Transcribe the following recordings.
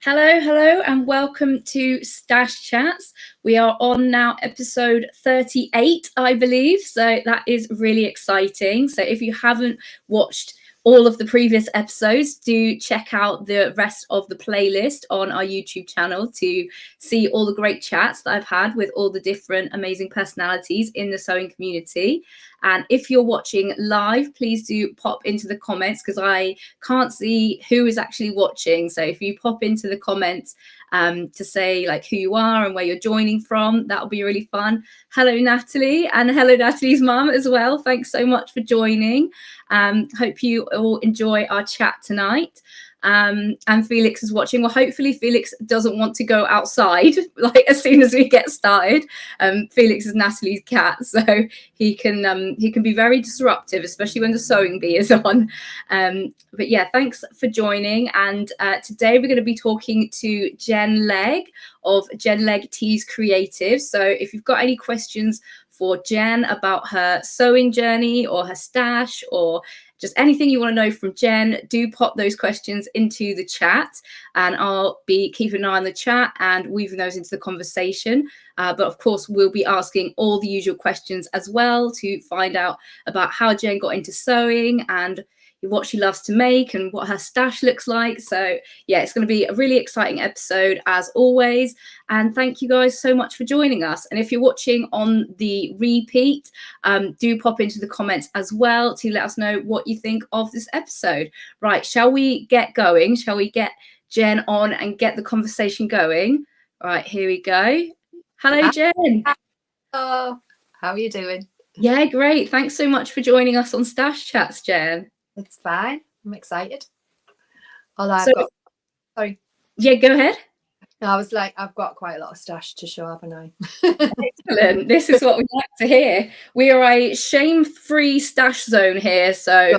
Hello, hello, and welcome to Stash Chats. We are on now episode 38, I believe. So that is really exciting. So if you haven't watched all of the previous episodes, do check out the rest of the playlist on our YouTube channel to see all the great chats that I've had with all the different amazing personalities in the sewing community. And if you're watching live, please do pop into the comments because I can't see who is actually watching. So if you pop into the comments to say like who you are and where you're joining from, that'll be really fun. Hello, Natalie, and hello, Natalie's mum as well. Thanks so much for joining. Hope you all enjoy our chat tonight. And Felix is watching. Well, hopefully Felix doesn't want to go outside like as soon as we get started. Felix is Natalie's cat, so he can be very disruptive, especially when the sewing bee is on. But yeah, thanks for joining. And today we're going to be talking to Jen Legg of Legg TeesCreatives. So if you've got any questions for Jen about her sewing journey or her stash or just anything you want to know from Jen, do pop those questions into the chat and I'll be keeping an eye on the chat and weaving those into the conversation. But of course, we'll be asking all the usual questions as well to find out about how Jen got into sewing and what she loves to make and what her stash looks like. So yeah, it's going to be a really exciting episode as always. And thank you guys so much for joining us. And if you're watching on the repeat, do pop into the comments as well to let us know what you think of this episode. Right, shall we get going? Shall we get Jen on and get the conversation going? Right, here we go. Hello, Jen. Hello. How are you doing? Yeah, great. Thanks so much for joining us on Stash Chats, Jen. It's fine. I'm excited. Although sorry. Yeah, go ahead. No, I was like, I've got quite a lot of stash to show, haven't I? Excellent. This is what we like to hear. We are a shame-free stash zone here. So,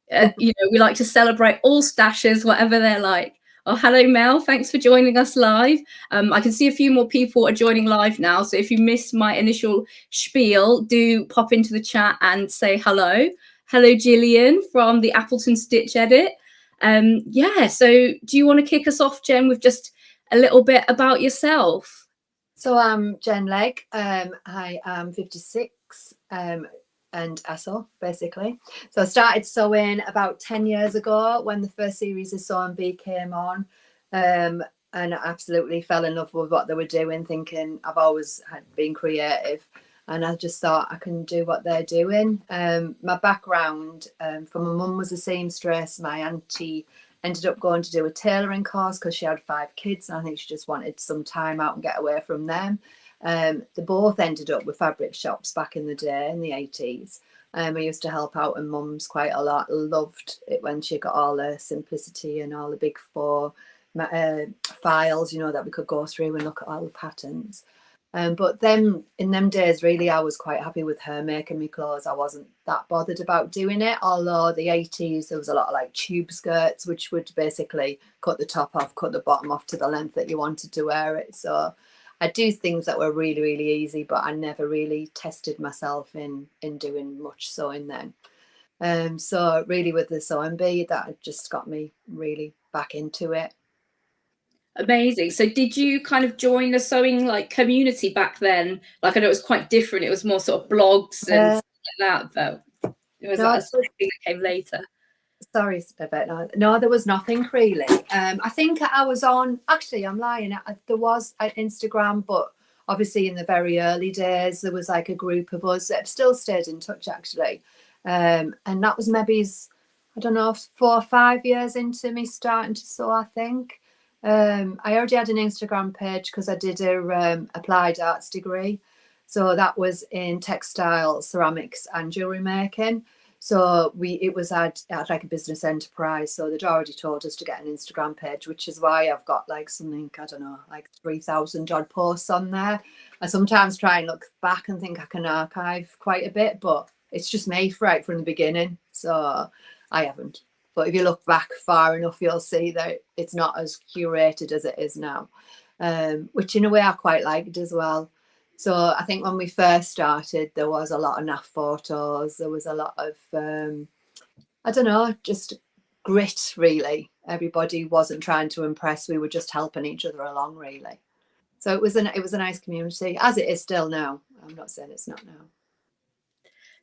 we like to celebrate all stashes, whatever they're like. Oh, hello, Mel. Thanks for joining us live. I can see a few more people are joining live now. So if you missed my initial spiel, do pop into the chat and say hello. Hello, Gillian from the Appleton Stitch Edit. So do you want to kick us off, Jen, with just a little bit about yourself? So I'm Jen Legg. I am 56 and I sew, basically. So I started sewing about 10 years ago when the first series of Sewing Bee came on. And I absolutely fell in love with what they were doing, thinking I've always been creative. And I just thought I can do what they're doing. My background from my mum was a seamstress. My auntie ended up going to do a tailoring course because she had 5 kids. And I think she just wanted some time out and get away from them. They both ended up with fabric shops back in the day, in the 80s. I used to help out in mum's quite a lot. Loved it when she got all the simplicity and all the big 4 files, that we could go through and look at all the patterns. But then in them days, really, I was quite happy with her making me clothes. I wasn't that bothered about doing it. Although the 80s, there was a lot of like tube skirts, which would basically cut the top off, cut the bottom off to the length that you wanted to wear it. So I do things that were really, really easy, but I never really tested myself in doing much sewing then. So really with the Sewing Bee, that just got me really back into it. Amazing. So did you kind of join the sewing like community back then? Like I know it was quite different. It was more sort of blogs and stuff like that, but it was like something that came later. Sorry, no, there was nothing really. I think I was on, actually I'm lying, there was an Instagram, but obviously in the very early days there was like a group of us that have still stayed in touch actually. And that was maybe, I don't know, 4 or 5 years into me starting to sew, I think. I already had an Instagram page because I did a applied arts degree. So that was in textile, ceramics and jewellery making. So it was like a business enterprise. So they'd already told us to get an Instagram page, which is why I've got like something, I don't know, like 3,000 odd posts on there. I sometimes try and look back and think I can archive quite a bit, but it's just me right from the beginning. So I haven't. But if you look back far enough, you'll see that it's not as curated as it is now, which in a way I quite liked as well. So I think when we first started, there was a lot of naff photos. There was a lot of, I don't know, just grit, really. Everybody wasn't trying to impress. We were just helping each other along, really. So it was a nice community, as it is still now. I'm not saying it's not now.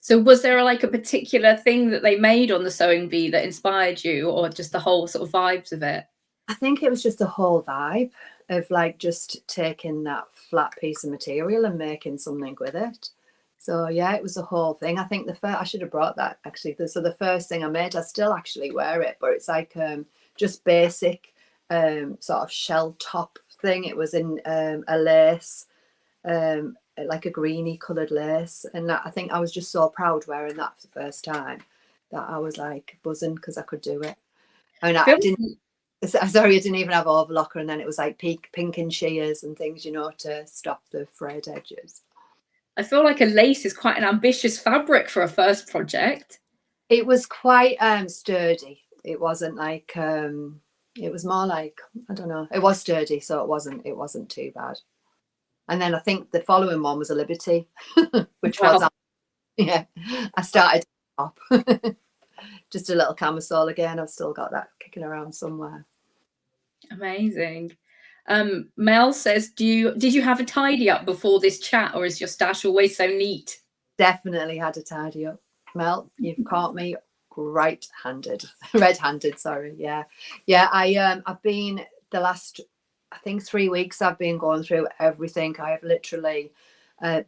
So was there like a particular thing that they made on the sewing bee that inspired you, or just the whole sort of vibes of it? I think it was just the whole vibe of like just taking that flat piece of material and making something with it. So yeah, it was the whole thing. I think I should have brought that actually. So the first thing I made, I still actually wear it, but it's like just basic sort of shell top thing. It was in a lace, like a greeny coloured lace, and I think I was just so proud wearing that for the first time that I was like buzzing because I could do it. I mean, I didn't. Sorry, I didn't even have overlocker, and then it was like pink and shears and things, you know, to stop the frayed edges. I feel like a lace is quite an ambitious fabric for a first project. It was quite sturdy. It wasn't like it was more like, I don't know. It was sturdy, so it wasn't too bad. And then I think the following one was a Liberty, which was yeah. I started up. Just a little camisole again. I've still got that kicking around somewhere. Amazing. Mel says, did you have a tidy up before this chat, or is your stash always so neat? Definitely had a tidy up. Mel, you've caught me red-handed, sorry. Yeah. I've been the last, I think 3 weeks, I've been going through everything. I have literally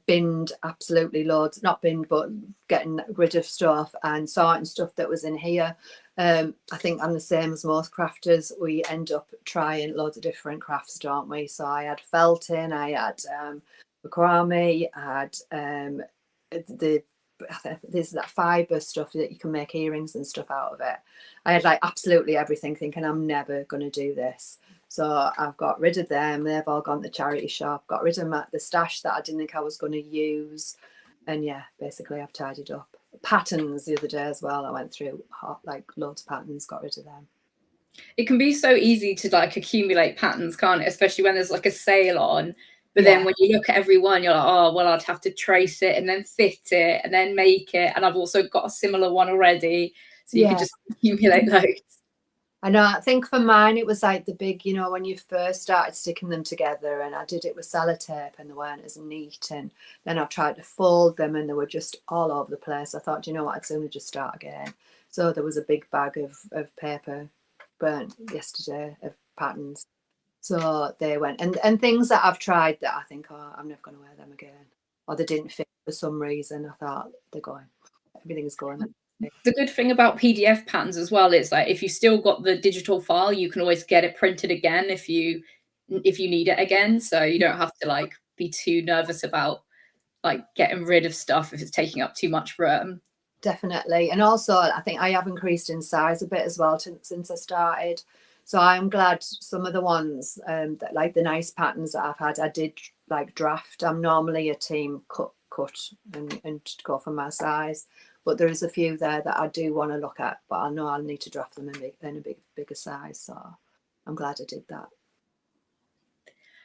binned absolutely loads, not binned, but getting rid of stuff and sorting stuff that was in here. I think I'm the same as most crafters. We end up trying loads of different crafts, don't we? So I had felting, I had macrame, I had there's that fibre stuff that you can make earrings and stuff out of it. I had like absolutely everything, thinking I'm never going to do this. So I've got rid of them. They've all gone to charity shop. Got rid of the stash that I didn't think I was going to use. And yeah, basically I've tidied up. Patterns the other day as well. I went through like loads of patterns, got rid of them. It can be so easy to like accumulate patterns, can't it? Especially when there's like a sale on. But Yeah. then when you look at every one, you're like, oh, well, I'd have to trace it and then fit it and then make it. And I've also got a similar one already. So you could just accumulate loads. I know. I think for mine, it was like the big, you know, when you first started sticking them together, and I did it with sellotape and they weren't as neat. And then I tried to fold them and they were just all over the place. I thought, you know what, I'd sooner just start again. So there was a big bag of paper burnt yesterday of patterns. So they went, and things that I've tried that I think, oh, I'm never going to wear them again. Or they didn't fit for some reason. I thought, they're going. Everything's going. The good thing about PDF patterns as well is like if you still got the digital file, you can always get it printed again if you need it again. So you don't have to like be too nervous about like getting rid of stuff if it's taking up too much room. Definitely. And also I think I have increased in size a bit as well since I started. So I'm glad some of the ones that like the nice patterns that I've had, I did like draft. I'm normally a team cut and go for my size. But there is a few there that I do want to look at, but I know I'll need to draft them in a bigger size. So I'm glad I did that.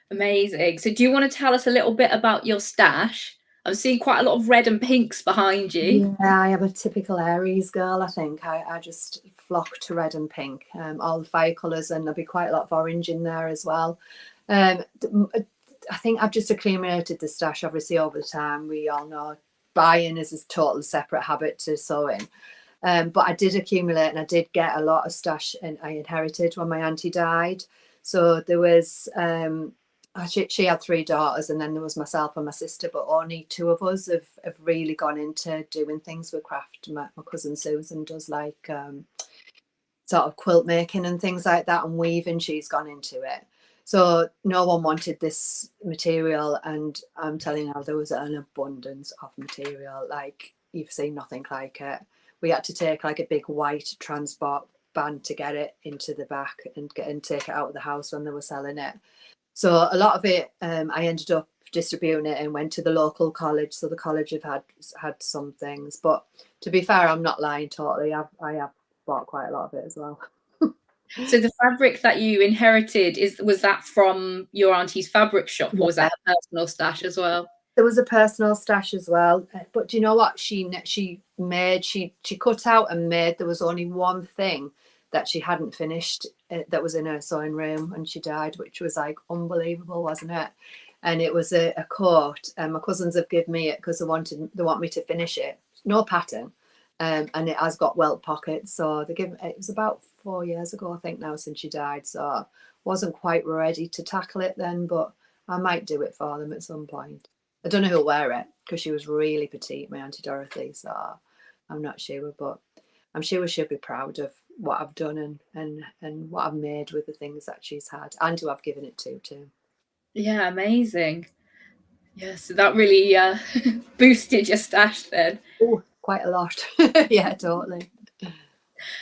Amazing. So do you want to tell us a little bit about your stash? I'm seeing quite a lot of red and pinks behind you. Yeah, I am a typical Aries girl, I think. I just flock to red and pink, all the fire colours, and there'll be quite a lot of orange in there as well. I think I've just accumulated the stash, obviously, over the time. We all know buying is a total separate habit to sewing. But I did accumulate, and I did get a lot of stash, and I inherited when my auntie died. So there was she had 3 daughters, and then there was myself and my sister, but only 2 of us have really gone into doing things with craft. My cousin Susan does like sort of quilt making and things like that, and weaving. She's gone into it. So no one wanted this material, and I'm telling you, there was an abundance of material. Like, you've seen nothing like it. We had to take like a big white transport van to get it into the back and take it out of the house when they were selling it. So a lot of it, I ended up distributing it and went to the local college. So the college have had some things, but to be fair, I'm not lying totally. I have bought quite a lot of it as well. So the fabric that you inherited, was that from your auntie's fabric shop, or was that a personal stash as well? There was a personal stash as well, but do you know what she cut out and made? There was only one thing that she hadn't finished, that was in her sewing room when she died, which was like unbelievable, wasn't it? And it was a coat, and my cousins have given me it because they want me to finish it. No pattern, and it has got welt pockets. So it was about 4 years ago, I think now, since she died. So wasn't quite ready to tackle it then, but I might do it for them at some point. I don't know who'll wear it because she was really petite, my Auntie Dorothy. So I'm not sure, but I'm sure she'll be proud of what I've done and what I've made with the things that she's had and who I've given it to too. Yeah, amazing. Yeah, so that really boosted your stash then. Oh, quite a lot. Yeah, totally.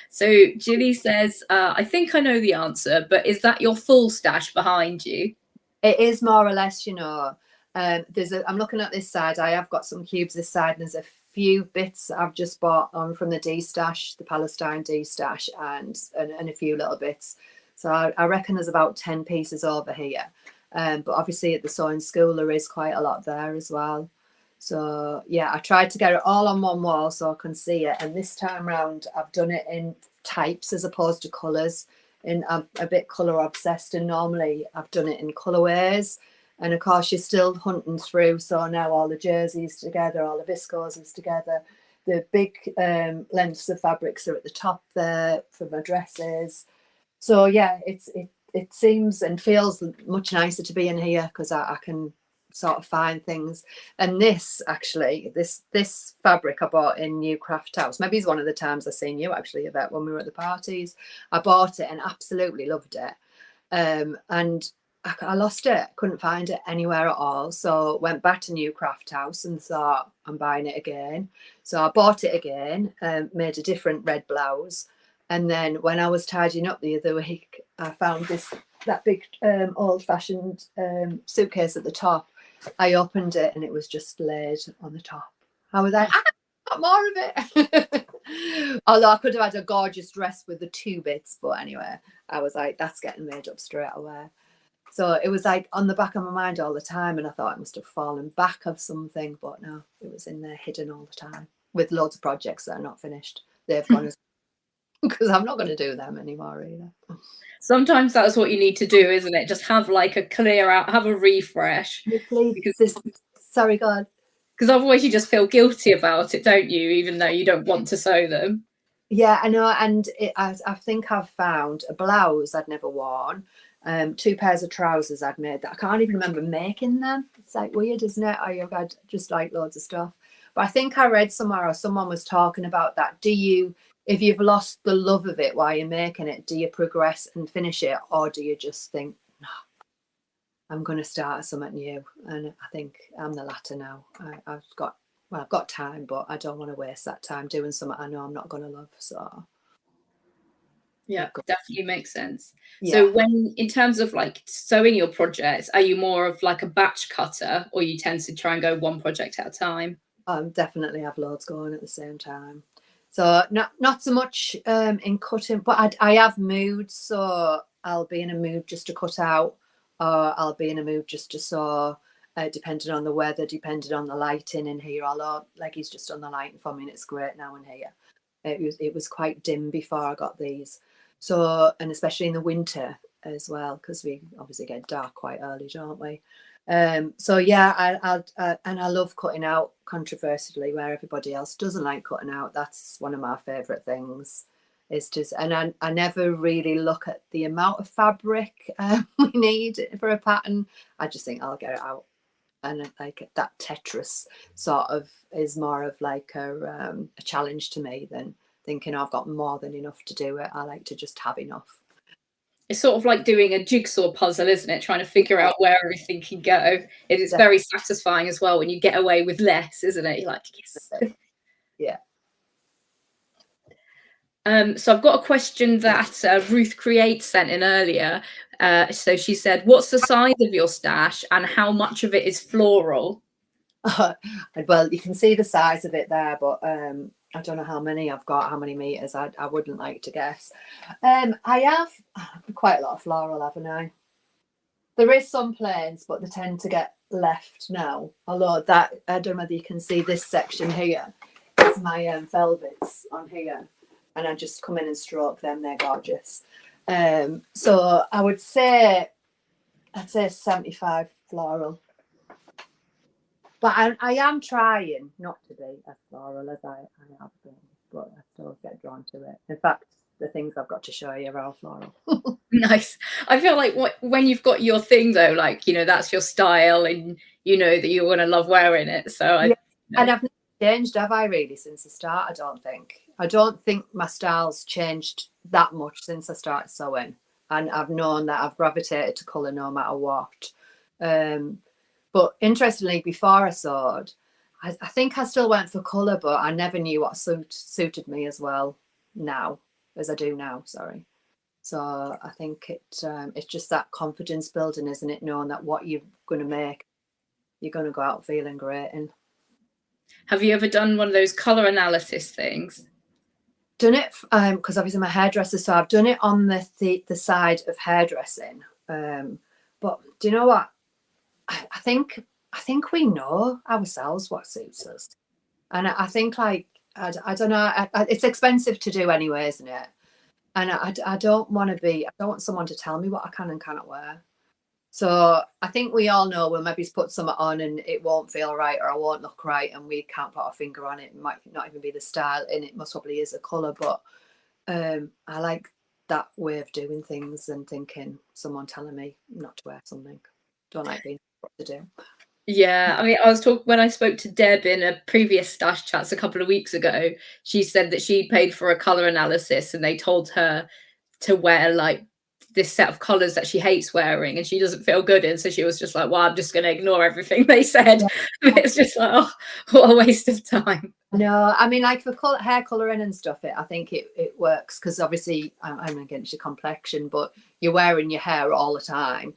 So Julie says, I think I know the answer, but is that your full stash behind you? It is more or less, you know. I'm looking at this side. I have got some cubes this side, and there's a few bits I've just bought on from the D stash, the Palestine D stash, and a few little bits. So I reckon there's about 10 pieces over here. But obviously at the sewing school there is quite a lot there as well. So yeah, I tried to get it all on one wall so I can see it. And this time round I've done it in types as opposed to colours. And I'm a bit colour obsessed, and normally I've done it in colourways. And of course you're still hunting through, so now all the jerseys together, all the viscoses together, the big lengths of fabrics are at the top there for my dresses. So yeah, it seems and feels much nicer to be in here because I can sort of find things. And this fabric I bought in New Craft House, maybe it's one of the times I seen you actually, Yvette, when we were at the parties. I bought it and absolutely loved it, and I lost it, couldn't find it anywhere at all. So went back to New Craft House and thought, I'm buying it again. So I bought it again, made a different red blouse. And then when I was tidying up the other week, I found that big old-fashioned suitcase at the top. I opened it and it was just laid on the top. I was like, got more of it. Although I could have had a gorgeous dress with the two bits, but anyway, I was like, that's getting made up straight away. So it was like on the back of my mind all the time, and I thought it must have fallen back of something, but no, it was in there hidden all the time with loads of projects that are not finished. They've gone because I'm not going to do them anymore either. Sometimes that's what you need to do, isn't it? Just have like a clear out, have a refresh. Sorry, God. Because otherwise you just feel guilty about it, don't you? Even though you don't want to sew them. Yeah, I know. And I think I've found a blouse I'd never worn, 2 pairs of trousers I'd made that I can't even remember making them. It's like weird, isn't it? I've had just like loads of stuff. But I think I read somewhere or someone was talking about that. If you've lost the love of it while you're making it, do you progress and finish it, or do you just think, no, I'm going to start something new? And I think I'm the latter now. I've got time, but I don't want to waste that time doing something I know I'm not going to love. So yeah, definitely makes sense. Yeah. So when, in terms of like sewing your projects, are you more of like a batch cutter, or you tend to try and go one project at a time? Definitely have loads going at the same time. So not so much in cutting, but I have moods. So I'll be in a mood just to cut out, or I'll be in a mood just to sew, depending on the weather, depending on the lighting in here. Although Legg's just on the lighting for me, and it's great now in here. It was quite dim before I got these. So, and especially in the winter as well, because we obviously get dark quite early, don't we? So yeah, I love cutting out, controversially, where everybody else doesn't like cutting out. That's one of my favorite things. Is just, and I never really look at the amount of fabric we need for a pattern. I just think I'll get it out, and like that Tetris sort of is more of like a challenge to me than thinking I've got more than enough to do it. I like to just have enough. It's sort of like doing a jigsaw puzzle, isn't it? Trying to figure out where everything can go. It is very satisfying as well when you get away with less, isn't it? You're like, yes. Yeah. So I've got a question that Ruth Create sent in earlier. So she said, what's the size of your stash and how much of it is floral? Well, you can see the size of it there, but I don't know how many I've got, how many meters. I wouldn't like to guess. I have quite a lot of floral, haven't I? There is some plains, but they tend to get left now. Although that, I don't know whether you can see this section here. It's my velvets on here. and I just come in and stroke them. They're gorgeous. So I would say, I'd say 75 floral. But I am trying not to be as floral as I have been, but I still get drawn to it. In fact, the things I've got to show you are all floral. Nice. I feel like when you've got your thing though, like, you know, that's your style and you know that you're going to love wearing it. So yeah. And I've not changed, have I, really, since the start? I don't think my style's changed that much since I started sewing. And I've known that I've gravitated to colour no matter what. But interestingly, before I sewed, I think I still went for colour, but I never knew what suited me as well now as I do now. Sorry. So I think it's just that confidence building, isn't it? Knowing that what you're going to make, you're going to go out feeling great. And have you ever done one of those colour analysis things? Done it because obviously I'm a hairdresser, so I've done it on the side of hairdressing. But do you know what? I think we know ourselves what suits us, and I think, like, I don't know, it's expensive to do anyway, isn't it? And I don't want someone to tell me what I can and cannot wear. So I think we all know we'll maybe put something on and it won't feel right, or I won't look right, and we can't put our finger on it. It might not even be the style, and it most probably is a colour. But I like that way of doing things and thinking someone telling me not to wear something. Don't like being told what to do. Yeah, I mean, when I spoke to Deb in a previous Stash Chats a couple of weeks ago, she said that she paid for a colour analysis and they told her to wear like this set of colours that she hates wearing and she doesn't feel good in. So she was just like, well, I'm just going to ignore everything they said. Yeah. It's just like, oh, what a waste of time. No, I mean, like for hair colouring and stuff, I think it works because obviously I'm against your complexion, but you're wearing your hair all the time.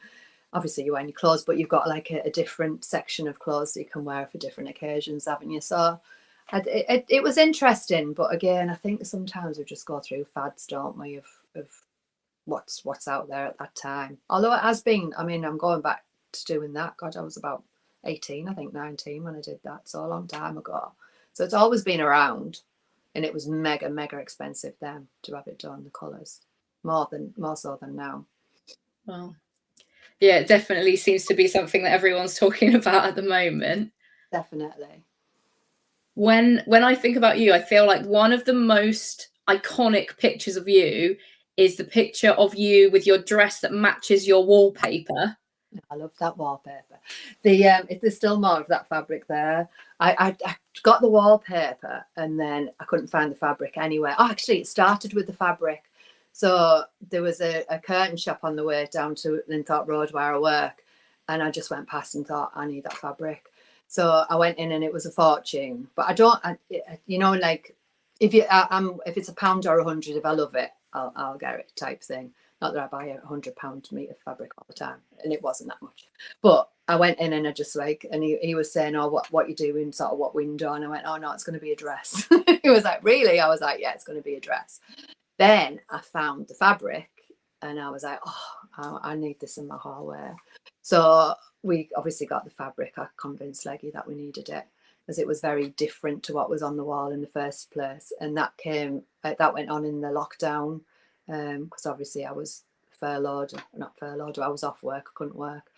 Obviously you're wearing your clothes, but you've got like a different section of clothes that you can wear for different occasions, haven't you? So it was interesting, but again, I think sometimes we just go through fads, don't we, of what's out there at that time. Although it has been, I mean, I'm going back to doing that. God, I was about 18, I think 19 when I did that, so a long time ago. So it's always been around, and it was mega expensive then to have it done, the colours, more so than now. Well, yeah, it definitely seems to be something that everyone's talking about at the moment. Definitely. When I think about you, I feel like one of the most iconic pictures of you is the picture of you with your dress that matches your wallpaper. I love that wallpaper. There's still more of that fabric there. I got the wallpaper and then I couldn't find the fabric anywhere. Oh, actually, it started with the fabric. So there was a curtain shop on the way down to Linthorpe Road where I work, and I just went past and thought, I need that fabric. So I went in and it was a fortune. But I don't, you know, like if it's £1 or 100, if I love it, I'll get it type thing. Not that I buy £100 meter of fabric all the time, and it wasn't that much. But I went in and I just like, and he was saying, oh, what you doing, sort of what window? And I went, oh no, it's going to be a dress. He was like, really? I was like, yeah, it's going to be a dress. Then I found the fabric and I was like, oh, I need this in my hallway. So we obviously got the fabric. I convinced Leggy that we needed it because it was very different to what was on the wall in the first place. And that went on in the lockdown because obviously I was I was off work, I couldn't work.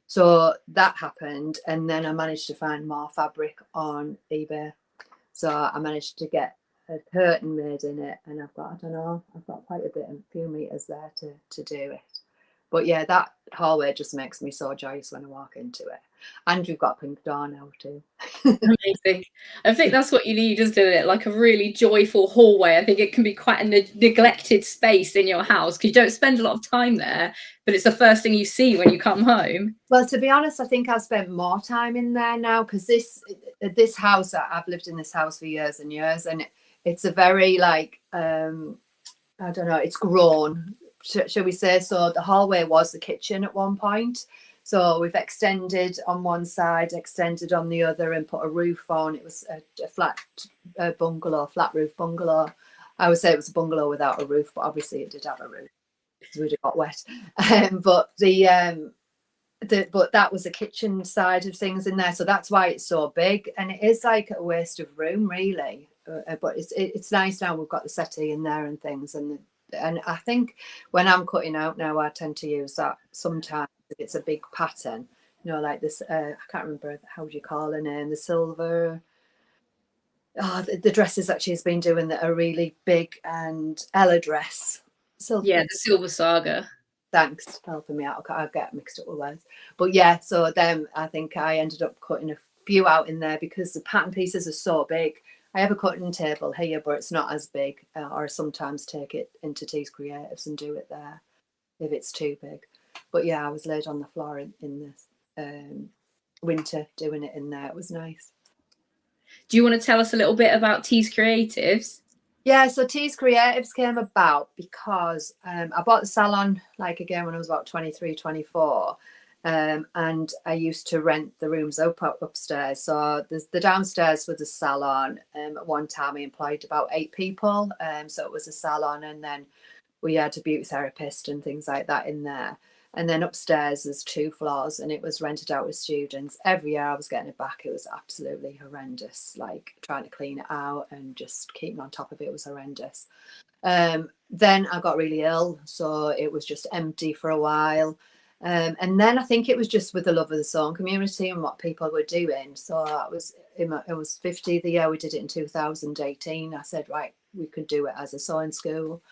So that happened. And then I managed to find more fabric on eBay. So I managed to get a curtain made in it, and I've got quite a few meters there to do it. But yeah, that hallway just makes me so joyous when I walk into it. And we've got a pink door now too. Amazing. I think that's what you need, isn't it? Like a really joyful hallway. I think it can be quite a neglected space in your house because you don't spend a lot of time there, but it's the first thing you see when you come home. Well, to be honest, I think I've spent more time in there now because this house, I've lived in this house for years and years, and it's a very like I don't know, it's grown, shall we say. So the hallway was the kitchen at one point. So we've extended on one side, extended on the other, and put a roof on. It was a flat roof bungalow. I would say it was a bungalow without a roof, but obviously it did have a roof because we'd have got wet. But that was the kitchen side of things in there. So that's why it's so big. And it is like a waste of room, really. but it's nice now we've got the settee in there and things, and I think when I'm cutting out now, I tend to use that sometimes if it's a big pattern, you know, like this. I can't remember how do you call her name, the silver. Oh, the dresses that she's been doing that are really big, and Ella dress. Silver. Yeah, the Silver Saga. Thanks for helping me out. I get mixed up with words. But yeah, so then I think I ended up cutting a few out in there because the pattern pieces are so big. I have a cutting table here, but it's not as big. Or sometimes take it into TeesCreatives and do it there if it's too big. But yeah, I was laid on the floor in this winter doing it in there. It was nice. Do you want to tell us a little bit about TeesCreatives? Yeah, so TeesCreatives came about because I bought the salon, like again, when I was about 23, 24. And I used to rent the rooms upstairs. So the downstairs was a salon. At one time, I employed about 8 people. So it was a salon, and then we had a beauty therapist and things like that in there. And then upstairs there's 2 floors, and it was rented out with students. Every year I was getting it back. It was absolutely horrendous. Like trying to clean it out and just keeping on top of it was horrendous. Then I got really ill, so it was just empty for a while. And then I think it was just with the love of the sewing community and what people were doing. So it was 50 the year we did it in 2018. I said, right, we could do it as a sewing school.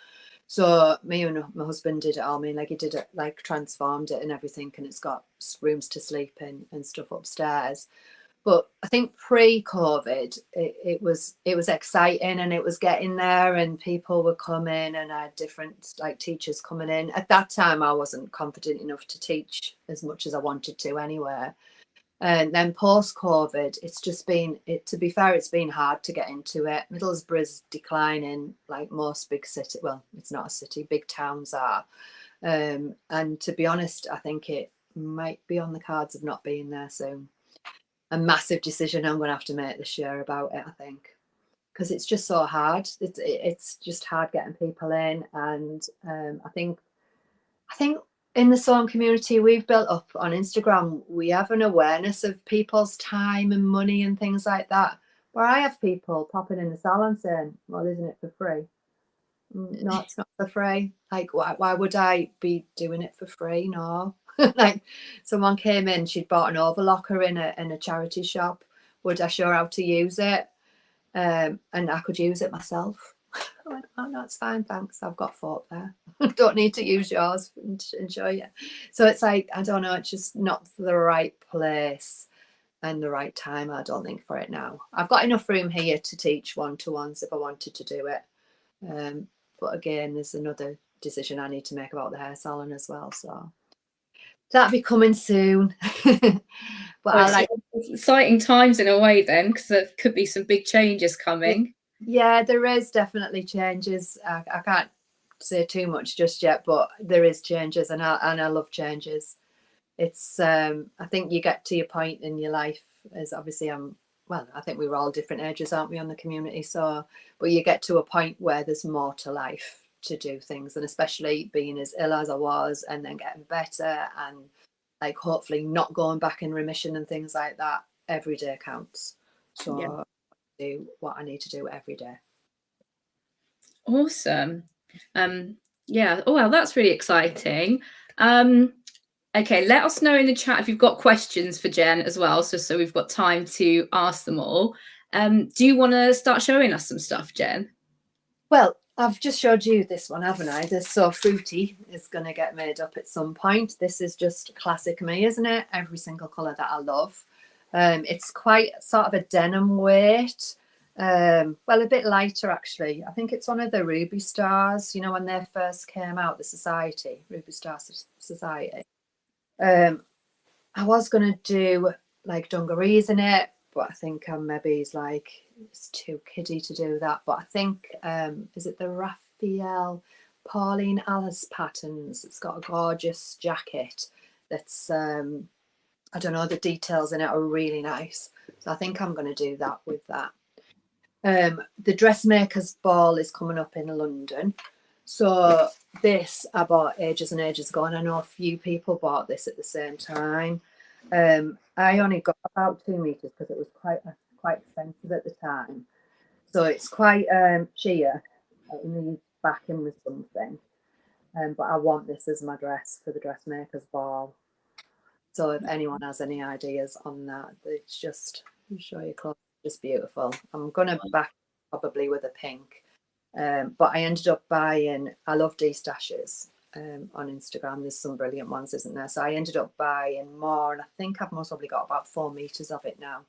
So me and my husband did it all. Me and Legg did it, like transformed it and everything, and it's got rooms to sleep in and stuff upstairs. But I think pre-COVID, it was exciting, and it was getting there, and people were coming, and I had different like teachers coming in. At that time, I wasn't confident enough to teach as much as I wanted to anywhere. And then post-COVID, it's just been, to be fair, it's been hard to get into it. Middlesbrough's declining, like most big city. Well, it's not a city, big towns are. And to be honest, I think it might be on the cards of not being there soon. A massive decision I'm going to have to make this year about it, I think, because it's just so hard. It's just hard getting people in, and I think in the sewing community we've built up on Instagram, we have an awareness of people's time and money and things like that. Where I have people popping in the salon saying, well, isn't it for free? No, it's not for free. Like, why would I be doing it for free? No. Like, someone came in, she'd bought an overlocker in a charity shop. Would I show her how to use it? And I could use it myself. I went, oh no, it's fine, thanks. I've got 4 there. Don't need to use yours and show you. So it's like, I don't know, it's just not the right place and the right time, I don't think, for it now. I've got enough room here to teach one-to-ones if I wanted to do it. But again, there's another decision I need to make about the hair salon as well. So that'll be coming soon. But I like exciting times in a way then, because there could be some big changes coming. Yeah, there is definitely changes. I can't say too much just yet, but there is changes, and I love changes. It's I think you get to your point in your life, as obviously I think we were all different ages, aren't we, on the community? So, but you get to a point where there's more to life to do things, and especially being as ill as I was, and then getting better, and like hopefully not going back in remission and things like that. Every day counts. So. Yeah. Do what I need to do every day. Awesome. Yeah. Oh well, that's really exciting. Okay, let us know in the chat if you've got questions for Jen as well, so we've got time to ask them all. Do you want to start showing us some stuff, Jen? Well, I've just showed you this one, haven't I? This So Fruity is going to get made up at some point. This is just classic me, isn't it? Every single colour that I love. It's quite sort of a denim weight. Well, a bit lighter actually. I think it's one of the Ruby Stars, you know, when they first came out, the Society, Ruby Star Society. I was going to do like dungarees in it, but I think maybe it's too kiddie to do that. But I think, is it the Raphael Pauline Alice patterns? It's got a gorgeous jacket that's, I don't know, the details in it are really nice. So I think I'm going to do that with that. The dressmakers ball is coming up in London. So this I bought ages and ages ago, and I know a few people bought this at the same time. I only got about 2 meters because it was quite expensive at the time. So it's quite sheer. It needs backing with something. But I want this as my dress for the dressmaker's ball. So if anyone has any ideas on that, it's just, I'll show you close, just beautiful. I'm gonna back probably with a pink. But I ended up buying, I love D-stashes on Instagram. There's some brilliant ones, isn't there? So I ended up buying more, and I think I've most probably got about 4 meters of it now.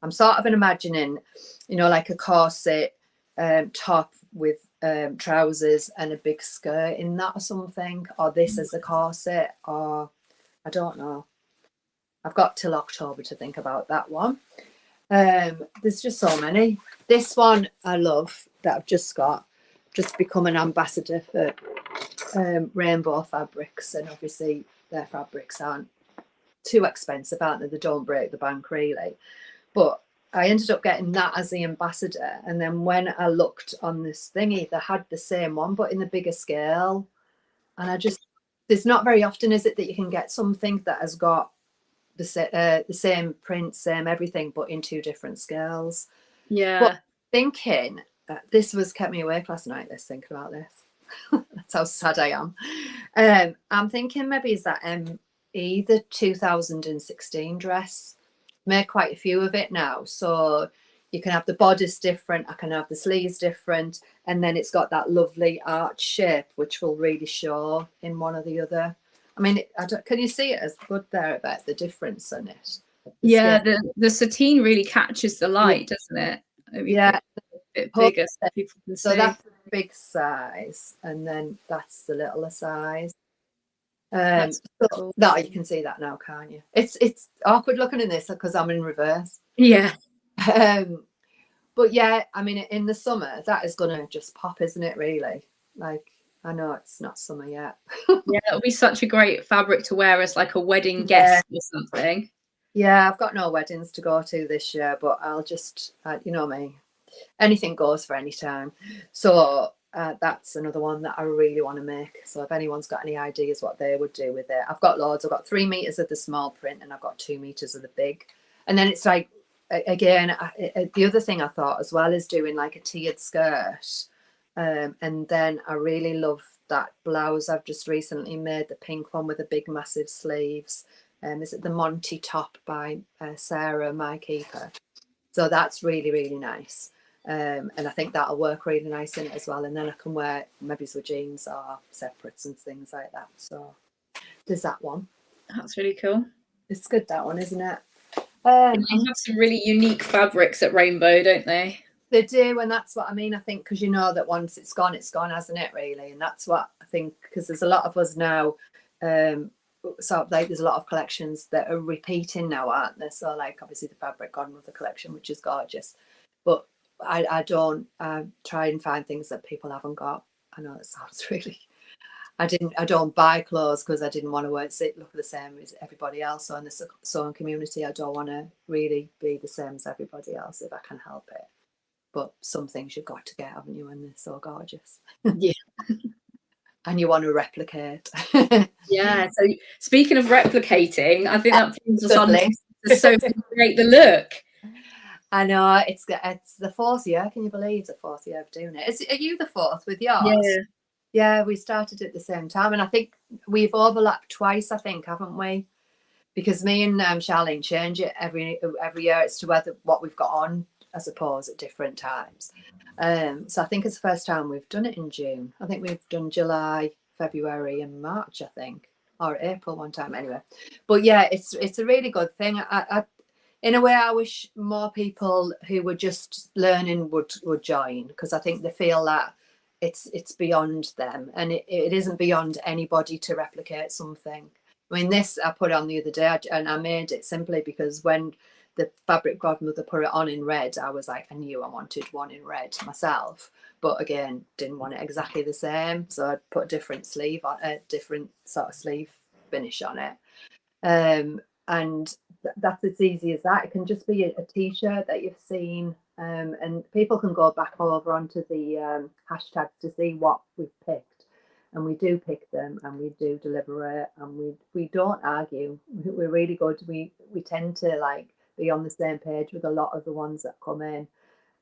I'm sort of imagining, you know, like a corset top with trousers and a big skirt in that or something, or this as a corset, or I don't know. I've got till October to think about that one. There's just so many. This one I love that I've just got, just become an ambassador for rainbow fabrics, and obviously their fabrics aren't too expensive, aren't they? They don't break the bank really. But I ended up getting that as the ambassador, and then when I looked on this thingy, they had the same one but in the bigger scale, and I just, there's not very often, is it, that you can get something that has got the same print, same everything, but in 2 different scales. Yeah. But thinking this was kept me awake last night, this, thinking about this. That's how sad I am. I'm thinking maybe is that ME, the 2016 dress. Made quite a few of it now, so you can have the bodice different, I can have the sleeves different, and then it's got that lovely arch shape which will really show in one or the other. I mean, can you see it as good there about the difference in it? Yeah, the sateen really catches the light, doesn't it? Maybe yeah, a bit bigger so people can see. So that's the big size, and then that's the littler size. So that you can see that now, can't you? It's awkward looking in this because I'm in reverse. Yeah. But yeah, I mean, in the summer that is gonna just pop, isn't it? Really, like, I know it's not summer yet. Yeah, it'll be such a great fabric to wear as like a wedding guest or something. Yeah, I've got no weddings to go to this year, but I'll just, you know me, anything goes for any time. So that's another one that I really want to make. So if anyone's got any ideas what they would do with it, I've got loads. I've got 3 meters of the small print, and I've got 2 meters of the big. And then it's like, again, the other thing I thought as well is doing like a tiered skirt. And then I really love that blouse I've just recently made, the pink one with the big massive sleeves. Is it the Monty top by Sarah, my keeper? So that's really, really nice. And I think that'll work really nice in it as well. And then I can wear maybe some jeans or separates and things like that. So there's that one. That's really cool. It's good, that one, isn't it? They have some really unique fabrics at Rainbow, don't they? They do, and that's what I mean. I think because you know that once it's gone, hasn't it, really? And that's what I think, because there's a lot of us now, so like there's a lot of collections that are repeating now, aren't there? So like obviously the Fabric Gone with the collection, which is gorgeous, but I don't try and find things that people haven't got. I know it sounds really, I don't buy clothes because I didn't want to look the same as everybody else. So in the sewing community, I don't want to really be the same as everybody else if I can help it. But some things you've got to get, haven't you, when they're so gorgeous? Yeah. And you want to replicate. Yeah. So speaking of replicating, I think that brings us on to so great the look. I know, it's the 4th year. Can you believe the 4th year of doing it? Are you the 4th with yours? Yeah, we started at the same time, and I think we've overlapped twice, I think, haven't we? Because me and Sharlene change it every year as to what we've got on, I suppose, at different times. So I think it's the first time we've done it in June. I think we've done July, February, and March, I think, or April one time anyway. But yeah, it's a really good thing. I in a way, I wish more people who were just learning would join, because I think they feel that it's beyond them, and it isn't beyond anybody to replicate something. I mean, this I put on the other day, and I made it simply because when the Fabric Godmother put it on in red, I was like, I knew I wanted one in red myself, but again, didn't want it exactly the same, so I put a different sleeve on, a different sort of sleeve finish on it. And that's as easy as that. It can just be a t-shirt that you've seen, and people can go back over onto the hashtags to see what we've picked, and we do pick them, and we do deliver it, and we don't argue. We're really good. We tend to like be on the same page with a lot of the ones that come in.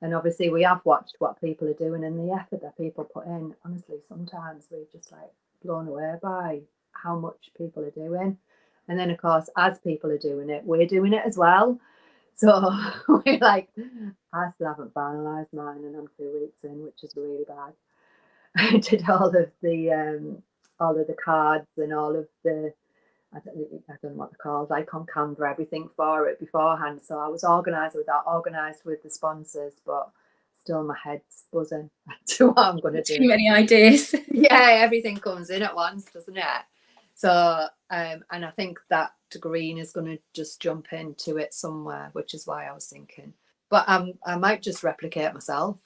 And obviously we have watched what people are doing and the effort that people put in. Honestly, sometimes we're just like blown away by how much people are doing. And then of course, as people are doing it, we're doing it as well. So we're like, I still haven't finalised mine and I'm 2 weeks in, which is really bad. I did all of the cards and all of the, I don't know what they're called, like on Canva, everything for it beforehand. So I was organised with that, organised with the sponsors, but still my head's buzzing to what I'm going to do. Too many ideas. Yeah, everything comes in at once, doesn't it? So, and I think that green is going to just jump into it somewhere, which is why I was thinking. But I might just replicate myself.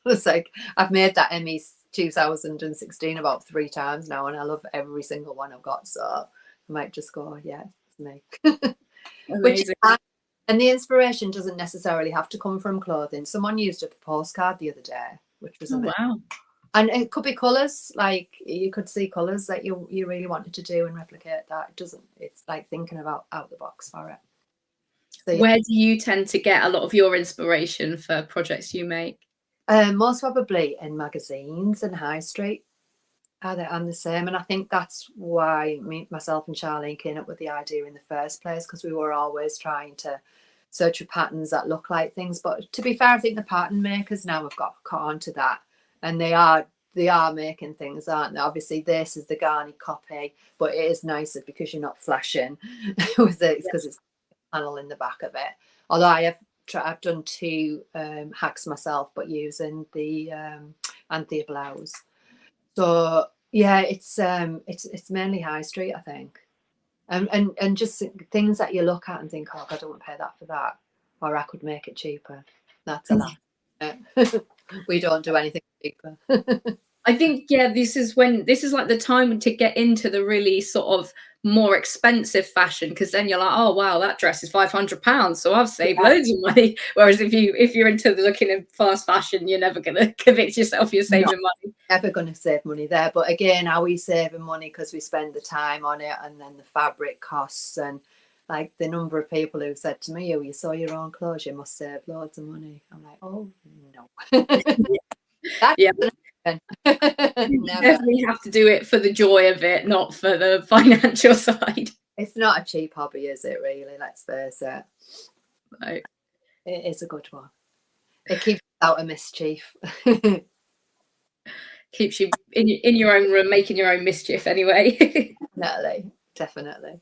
It's like I've made that Emmy 2016 about 3 times now, and I love every single one I've got. So I might just go, yeah, it's me. Amazing. And the inspiration doesn't necessarily have to come from clothing. Someone used a postcard the other day, which was amazing. Wow. And it could be colours, like you could see colours that you really wanted to do and replicate that. It doesn't, it's like thinking about out the box for it. So, yeah. Where do you tend to get a lot of your inspiration for projects you make? Most probably in magazines and high street. I'm the same, and I think that's why myself and Sharlene came up with the idea in the first place, because we were always trying to search for patterns that look like things. But to be fair, I think the pattern makers now have got caught onto that, and they are making things, aren't they? Obviously, this is the Garni copy, but it is nicer because you're not flashing with it, because it's a panel in the back of it. Although I've done 2 hacks myself, but using the Anthea blouse. So yeah, it's mainly high street, I think, and just things that you look at and think, oh, I don't want to pay that for that, or I could make it cheaper. That's a lot. We don't do anything cheaper. I think, yeah, this is like the time to get into the really sort of more expensive fashion, because then you're like, oh wow, that dress is £500, so I've saved loads of money. Whereas if you're into looking at fast fashion, you're never going to convince yourself you're saving money. Never going to save money there. But again, are we saving money because we spend the time on it, and then the fabric costs, and like the number of people who said to me, oh, you sew your own clothes, you must save loads of money. I'm like, oh no. Yeah. You definitely have to do it for the joy of it, not for the financial side. It's not a cheap hobby, is it, really? Let's face it. No. It is a good one. It keeps you out of mischief. Keeps you in your own room making your own mischief anyway. Definitely.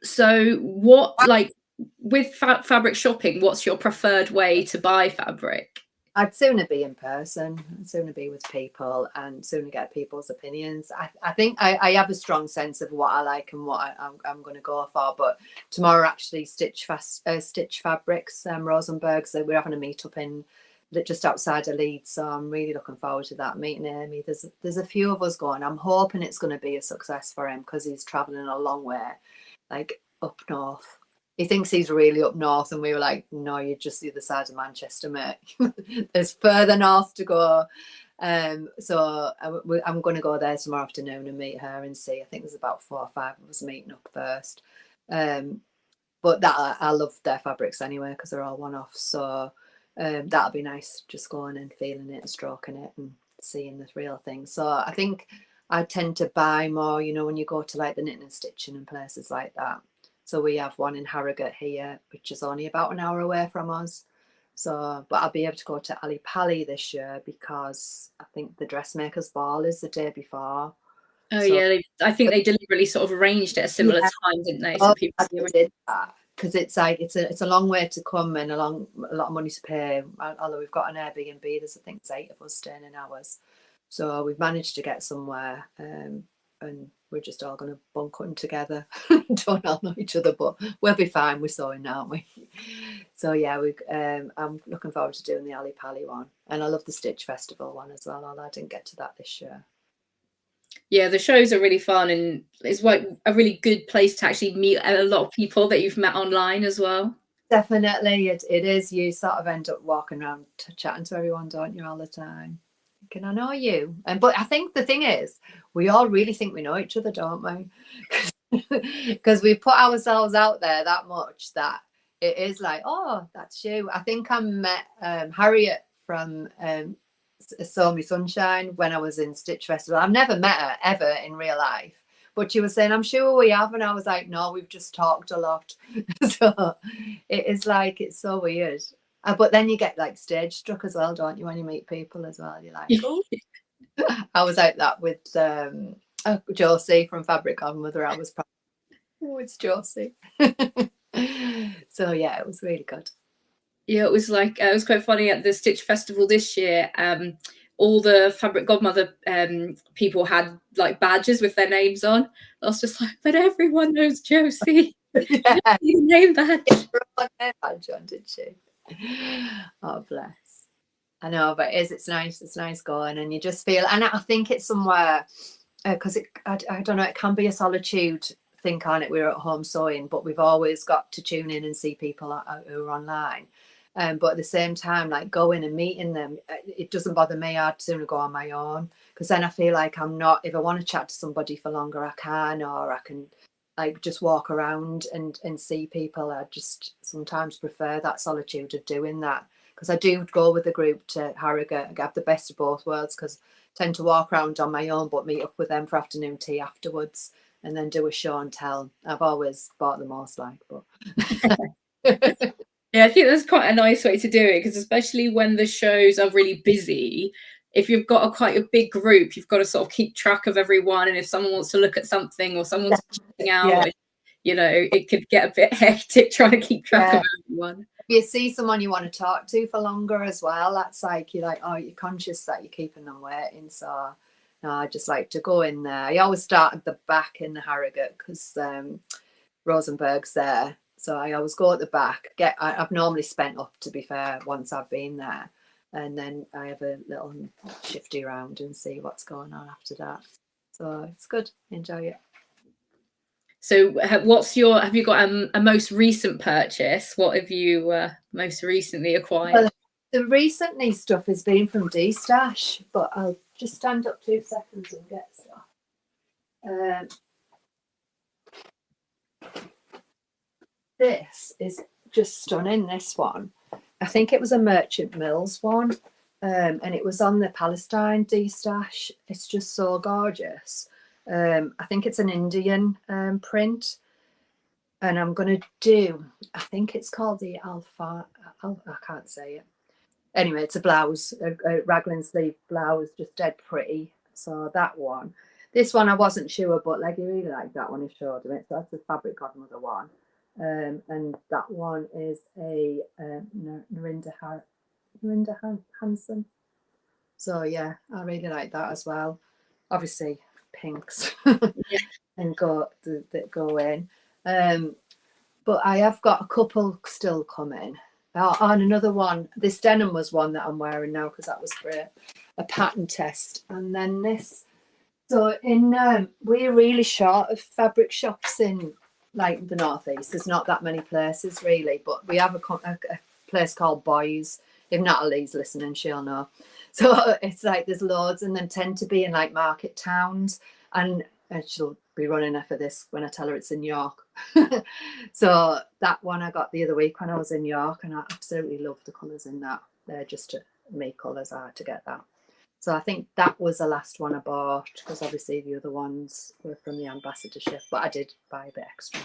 So what, like with fabric shopping, what's your preferred way to buy fabric? I'd sooner be in person, I'd sooner be with people, and sooner get people's opinions. I think I have a strong sense of what I like and what I'm going to go for. But tomorrow, actually, Stitch Fabrics, Rosenberg, so we're having a meet up in just outside of Leeds. So I'm really looking forward to that, meeting Amy. There's a few of us going. I'm hoping it's going to be a success for him, because he's travelling a long way, like up north. He thinks he's really up north, and we were like, no, you're just the other side of Manchester, mate. There's further north to go. So I'm going to go there tomorrow afternoon and meet her and see. I think there's about 4 or 5 of us meeting up first. But that I love their fabrics anyway, because they're all one-off. So that'll be nice, just going and feeling it and stroking it and seeing the real thing. So I think I tend to buy more, you know, when you go to like the knitting and stitching and places like that. So we have one in Harrogate here, which is only about an hour away from us. So, but I'll be able to go to Ali Pali this year, because I think the dressmakers ball is the day before. Oh, so, yeah, I think they deliberately sort of arranged it at a similar time, didn't they? So people did that, because it's like it's a long way to come and a lot of money to pay. Although we've got an Airbnb, there's I think 8 of us staying in ours, so we've managed to get somewhere, and we're just all going to bunk hunting together. Don't all know each other, but we'll be fine. We're sewing, aren't we? So yeah, I'm looking forward to doing the Ali Pali one, and I love the Stitch Festival one as well. Although I didn't get to that this year. Yeah, the shows are really fun, and it's like a really good place to actually meet a lot of people that you've met online as well. Definitely, it is. You sort of end up walking around chatting to everyone, don't you, all the time? Can I know you? But I think the thing is, we all really think we know each other, don't we? Because we put ourselves out there that much that it is like, oh, that's you. I think I met Harriet from Saw Me Sunshine when I was in Stitch Festival. I've never met her ever in real life, but she was saying, I'm sure we have. And I was like, no, we've just talked a lot. So it is like, it's so weird. But then you get like stage struck as well, don't you, when you meet people as well? You're like, oh. I was like that with Josie from Fabric Godmother. I was probably, oh, it's Josie. So yeah, it was really good. Yeah, it was like it was quite funny at the Stitch Festival this year. All the Fabric Godmother people had like badges with their names on. I was just like, but everyone knows Josie. Yeah. Name badge. Name badge on, did she? Oh, bless. I know, but it's nice. It's nice going, and you just feel. And I think it's somewhere because I don't know. It can be a solitude thing, can't it? We're at home sewing, but we've always got to tune in and see people who are online. But at the same time, like going and meeting them, it doesn't bother me. I'd sooner go on my own, because then I feel like I'm not. If I want to chat to somebody for longer, I can, or I can like just walk around and see people. I just sometimes prefer that solitude of doing that, because I do go with the group to Harrogate and get the best of both worlds, because I tend to walk around on my own but meet up with them for afternoon tea afterwards and then do a show and tell. I've always bought the most, like, but yeah, I think that's quite a nice way to do it, because especially when the shows are really busy, if you've got quite a big group, you've got to sort of keep track of everyone, and if someone wants to look at something or someone's checking out, you know, it could get a bit hectic trying to keep track of everyone. If you see someone you want to talk to for longer as well, that's like, you're like, oh, you're conscious that you're keeping them waiting. So no, I just like to go in there. I always start at the back in the Harrogate, because Rosenberg's there. So I always go at the back. I've normally spent up, to be fair, once I've been there, and then I have a little shifty around and see what's going on after that. So it's good. Enjoy it. So what's your, have you got a most recent purchase? What have you most recently acquired? Well, the recently stuff has been from D-Stash, but I'll just stand up 2 seconds and get stuff. This is just stunning, this one. I think it was a Merchant Mills one, and it was on the Palestine D-Stash. It's just so gorgeous. I think it's an Indian print, and I'm going to do, I think it's called the Alpha, I can't say it. Anyway, it's a blouse, a raglan sleeve blouse, just dead pretty. So that one. This one I wasn't sure, but Legg really liked that one. He showed me it. So that's the Fabric Godmother one. And that one is a Narinda Hansen. So yeah, I really like that as well. Obviously pinks and that go in. But I have got a couple still coming. On another one, this denim was one that I'm wearing now, because that was for a pattern test. And then this, so in we're really short of fabric shops in like the northeast. There's not that many places really, but we have a place called Boys. If Natalie's listening, she'll know. So it's like there's loads, and then tend to be in like market towns, and she'll be running her for this when I tell her it's in York. So that one I got the other week when I was in York, and I absolutely love the colours in that. They're just me colours. I had to get that. So I think that was the last one I bought, because obviously the other ones were from the ambassadorship, but I did buy a bit extra.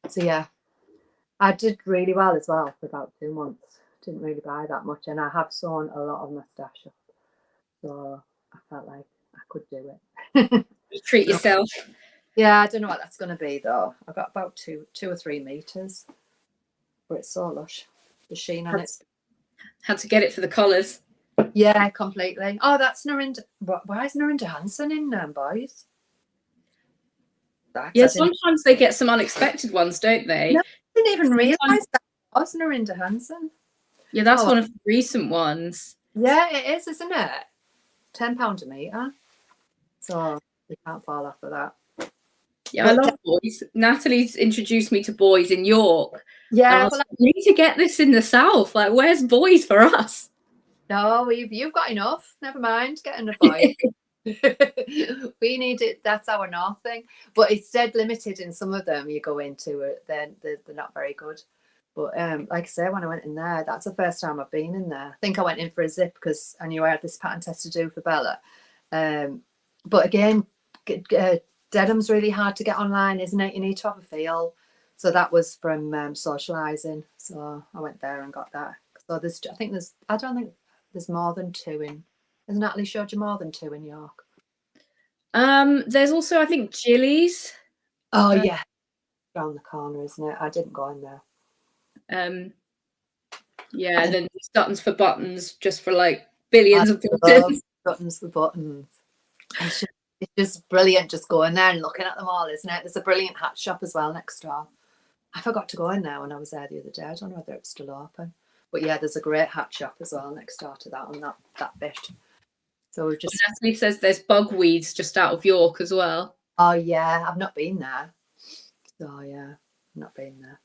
So yeah, I did really well as well for about 2 months. Didn't really buy that much, and I have sewn a lot of my stash up, so I felt like I could do it. Treat yourself. Yeah, I don't know what that's going to be though. I've got about 2 or 3 meters, but it's so lush. The sheen on it. Had to get it for the collars. Yeah, completely. Oh, that's Narinda. Why is Narinda Hansen in Boys? Yeah, sometimes they get some unexpected ones, don't they? No, I didn't even realise that was Narinda Hansen. Yeah, that's one of the recent ones. Yeah, it is, isn't it? £10 a metre. So you can't fall off of that. Yeah, I love Boys. Natalie's introduced me to Boys in York. Yeah, well, we need to get this in the south. Like, where's Boys for us? No, you've got enough. Never mind getting a Boys. We need it. That's our north thing. But it's dead limited in some of them you go into. They're not very good. But like I say, when I went in there, that's the first time I've been in there. I think I went in for a zip because I knew I had this pattern test to do for Bella. But again, denim's really hard to get online, isn't it? You need to have a feel. So that was from socialising. So I went there and got that. So I don't think there's more than 2 in. Has Natalie showed you more than 2 in York? There's also, I think, Jilly's. Oh yeah, around the corner, isn't it? I didn't go in there. Yeah, and then Stuttons for buttons, just for like billions of buttons. Buttons for buttons. It's just brilliant just going there and looking at them all, isn't it? There's a brilliant hat shop as well next door. I forgot to go in there when I was there the other day. I don't know whether it's still open. But yeah, there's a great hat shop as well next door to that on that bit. So we've just... Natalie says there's bugweeds just out of York as well. Oh yeah, I've not been there. So yeah, I've not been there.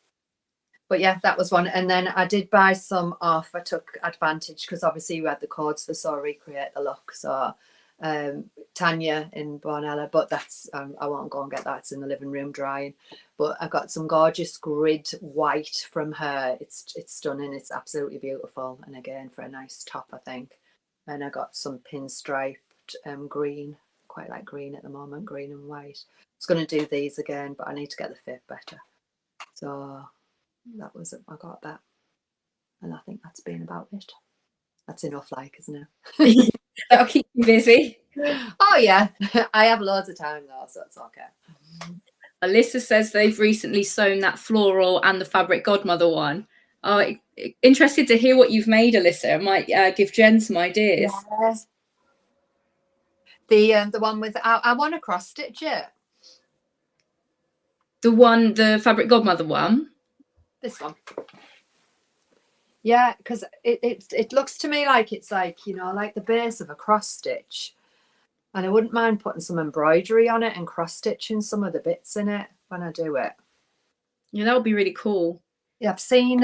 But yeah, that was one. And then I did buy some off. I took advantage because obviously you had the codes for So Recreate the Look. So Tanya in Bornella, but that's I won't go and get that. It's in the living room drying. But I got some gorgeous grid white from her. It's stunning. It's absolutely beautiful. And again, for a nice top, I think. And I got some pinstriped green. Quite like green at the moment, green and white. I was going to do these again, but I need to get the fit better. So that was it. I got that. And I think that's been about it. That's enough, like, isn't it? That'll keep you busy. Oh yeah, I have loads of time though, so it's okay. Alyssa says they've recently sewn that floral and the fabric godmother one. Oh, interested to hear what you've made, Alyssa. I might give Jen some ideas. Yes. The one with I want to cross stitch it. The fabric godmother one. This one. Yeah, because it looks to me like it's like, you know, like the base of a cross stitch. And I wouldn't mind putting some embroidery on it and cross stitching some of the bits in it when I do it. Yeah, that would be really cool. Yeah, I've seen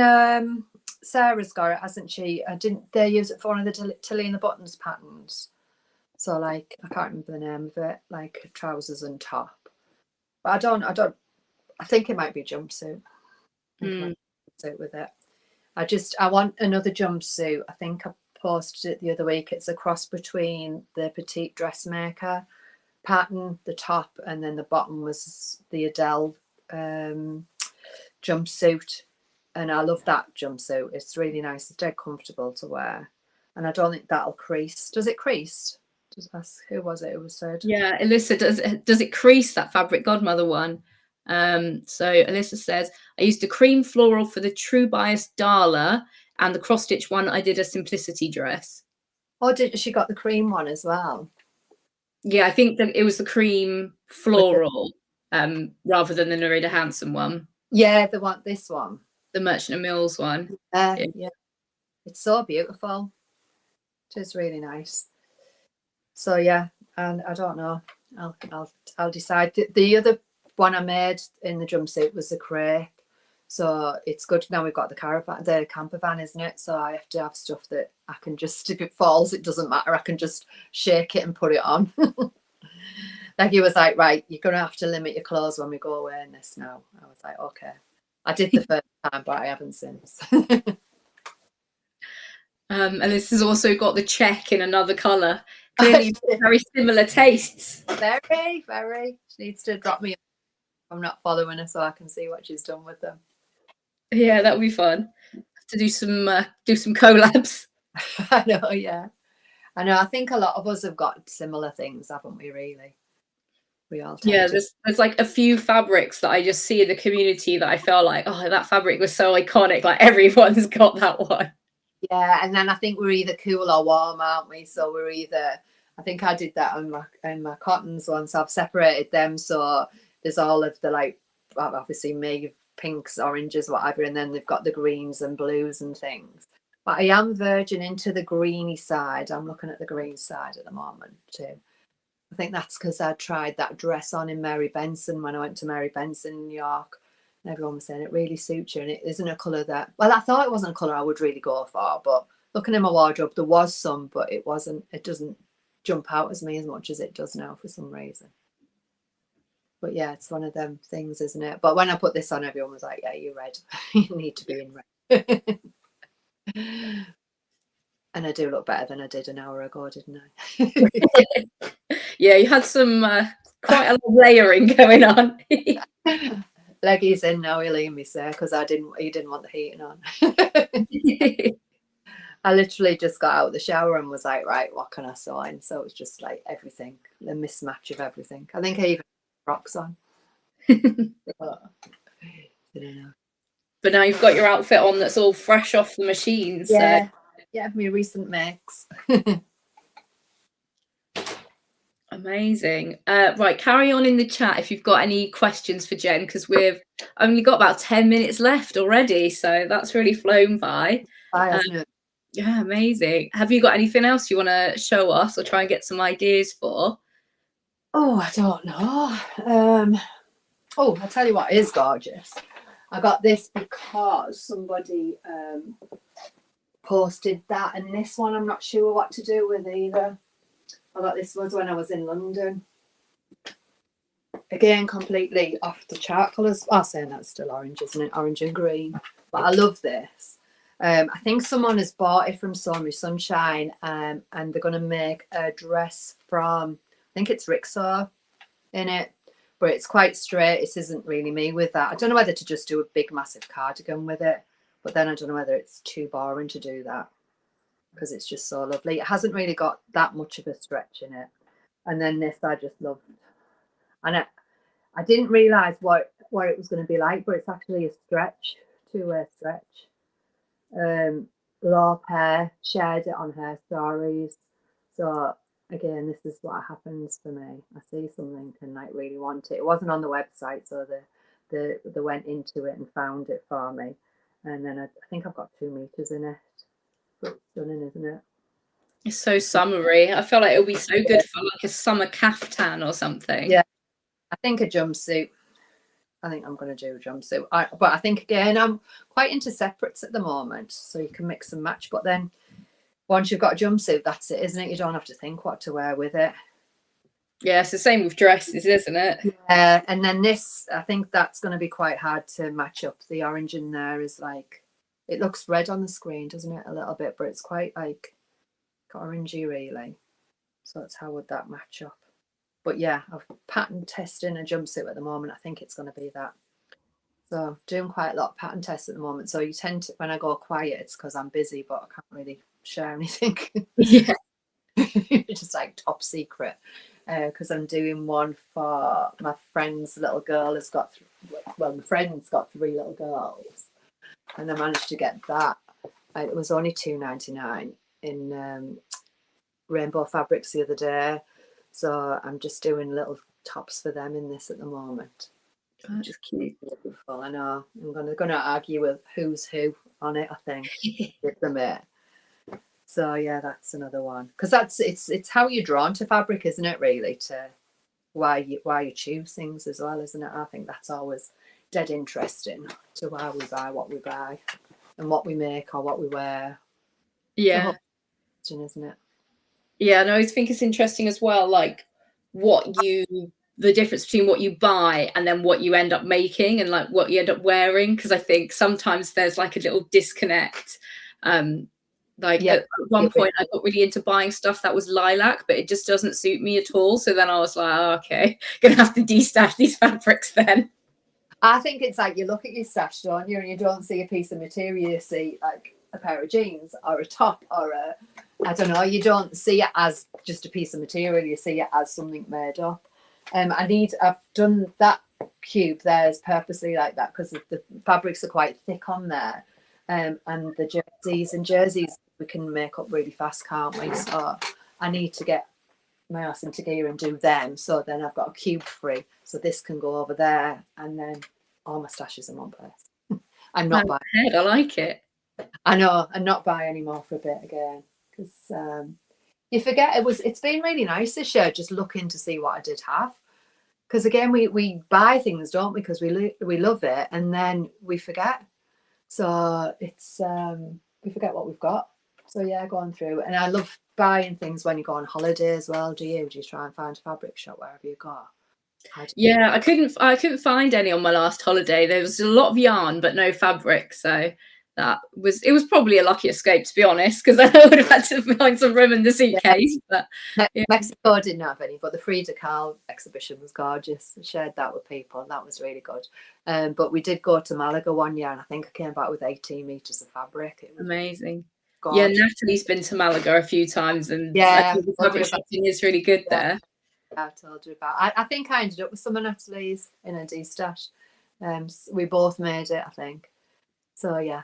Sarah's got it, hasn't she? They use it for one of the Tilly and the Buttons patterns. So like, I can't remember the name of it, like trousers and top. But I think it might be jumpsuit. Jumpsuit with it. I want another jumpsuit. I think I posted it the other week. It's a cross between the petite dressmaker pattern, the top, and then the bottom was the Adele jumpsuit. And I love that jumpsuit. It's really nice. It's dead comfortable to wear. And I don't think that'll crease. Does it crease? Just ask, who was it who said? Yeah, Alyssa, does it crease, that fabric godmother one? So Alyssa says, I used a cream floral for the True Bias Darla, and the cross stitch one I did a simplicity dress. Oh, did she got the cream one as well? Yeah, I think that it was the cream floral rather than the Nerida Hanson one. Yeah, this one. The Merchant of Mills one. Yeah. It's so beautiful. It is really nice. So yeah, and I don't know. I'll decide. The other one I made in the jumpsuit was the crepe. So it's good now we've got the camper van, isn't it? So I have to have stuff that I can just, if it falls, it doesn't matter. I can just shake it and put it on. Like he was like, right, you're gonna have to limit your clothes when we go away in this now. I was like, okay. I did the first time, but I haven't since. And this has also got the check in another colour. Clearly very similar tastes. Very, very. She needs to drop me. I'm not following her, so I can see what she's done with them. Yeah, that would be fun to do some collabs. I know, yeah. I know. I think a lot of us have got similar things, haven't we? Really, we all. Yeah, there's like a few fabrics that I just see in the community that I feel like, oh, that fabric was so iconic. Like everyone's got that one. Yeah, and then I think we're either cool or warm, aren't we? So we're either. I think I did that on my cottons once. I've separated them, so there's all of the like, obviously me, pinks, oranges, whatever, and then they've got the greens and blues and things. But I am verging into the greeny side. I'm looking at the green side at the moment too. I think that's because I tried that dress on in Mary Benson when I went to Mary Benson in New York. And everyone was saying it really suits you, and it isn't a colour that, well, I thought it wasn't a colour I would really go for, but looking in my wardrobe, there was some, but it doesn't jump out as me as much as it does now for some reason. But yeah, it's one of them things, isn't it? But when I put this on, everyone was like, yeah, you're red. You need to be in red. And I do look better than I did an hour ago, didn't I? Yeah, you had some quite a lot of layering going on. Leggy's in now, he'll hear me say, because he didn't want the heating on. I literally just got out of the shower and was like, right, what can I sew in? So it was just like everything, the mismatch of everything. I think I even had rocks on. But, I don't know. But now you've got your outfit on that's all fresh off the machine. Yeah, So. yeah, my recent mix. Amazing. Right, carry on in the chat if you've got any questions for Jen, because we've only got about 10 minutes left already. So that's really flown by. Yeah, amazing. Have you got anything else you want to show us or try and get some ideas for? Oh, I don't know. Oh, I'll tell you what is gorgeous. I got this because somebody posted that, and this one I'm not sure what to do with either. I got this was when I was in London. Again, completely off the chart colours. I'm saying that's still orange, isn't it? Orange and green. But I love this. I think someone has bought it from Sew Me Sunshine, and they're going to make a dress from, I think it's Rixor in it, but it's quite straight. It isn't really me with that. I don't know whether to just do a big massive cardigan with it, but then I don't know whether it's too boring to do that because it's just so lovely. It hasn't really got that much of a stretch in it. And then this I just loved. And I didn't realise what it was going to be like, but it's actually a stretch, two-way stretch. Law Pair shared it on her stories. So again, this is what happens for me. I see something and like really want it. It wasn't on the website, so they went into it and found it for me. And then I think I've got 2 meters in it. But it's stunning, isn't it? It's so summery. I feel like it'll be so good for like a summer caftan or something. Yeah, I think a jumpsuit. I think I'm going to do a jumpsuit. But I think, again, I'm quite into separates at the moment, so you can mix and match. But then once you've got a jumpsuit, that's it, isn't it? You don't have to think what to wear with it. Yeah, it's the same with dresses, isn't it? Yeah, and then this, I think that's going to be quite hard to match up. The orange in there is like, it looks red on the screen, doesn't it? A little bit, but it's quite like orangey, really. So it's how would that match up? But yeah, I've pattern testing a jumpsuit at the moment. I think it's going to be that. So doing quite a lot of pattern tests at the moment. So you tend to, when I go quiet, it's because I'm busy, but I can't really share anything. Yeah. Just like top secret. Because I'm doing one for my friend's little girl has got, my friend's got 3 little girls. And I managed to get that. It was only $2.99 in Rainbow Fabrics the other day. So I'm just doing little tops for them in this at the moment. That's cute. Beautiful. I know. I'm gonna argue with who's who on it, I think. So yeah, that's another one. Because it's how you're drawn to fabric, isn't it, really? To why you choose things as well, isn't it? I think that's always dead interesting to why we buy what we buy and what we make or what we wear. Yeah. Isn't it? Yeah, and I always think it's interesting as well, like the difference between what you buy and then what you end up making and like what you end up wearing. Because I think sometimes there's like a little disconnect. Like at one point I got really into buying stuff that was lilac, but it just doesn't suit me at all. So then I was like, oh, okay, gonna have to destash these fabrics then. I think it's like you look at your stash, don't you, and you don't see a piece of material, you see like a pair of jeans or a top or I don't know, you don't see it as just a piece of material, you see it as something made up. I've done that cube there is purposely like that because the fabrics are quite thick on there. And the jerseys we can make up really fast, can't we? So I need to get my ass into gear and do them. So then I've got a cube free. So this can go over there and then all my stashes in one place. I'm not buying. I like it. I know, and not buy anymore for a bit again. Because you forget it's been really nice this year just looking to see what I did have. Because again, we buy things, don't we? Because we love it and then we forget. So it's we forget what we've got. So yeah, going through. And I love buying things when you go on holiday as well. Do you try and find a fabric shop wherever you go? Yeah, I couldn't find any on my last holiday. There was a lot of yarn, but no fabric. So it was probably a lucky escape, to be honest, because I would have had to find some room in the Yeah. suitcase. But yeah, Mexico didn't have any, but the Frida Kahlo exhibition was gorgeous. I shared that with people, and that was really good. But we did go to Malaga one year, and I think I came back with 18 meters of fabric. It was amazing. Yeah, gorgeous. Natalie's been to Malaga a few times, and I Yeah, think the I told you fabric about. shopping is really good Yeah, there. I told you about. I think I ended up with some of Natalie's in a D stash. We both made it, I think. So yeah,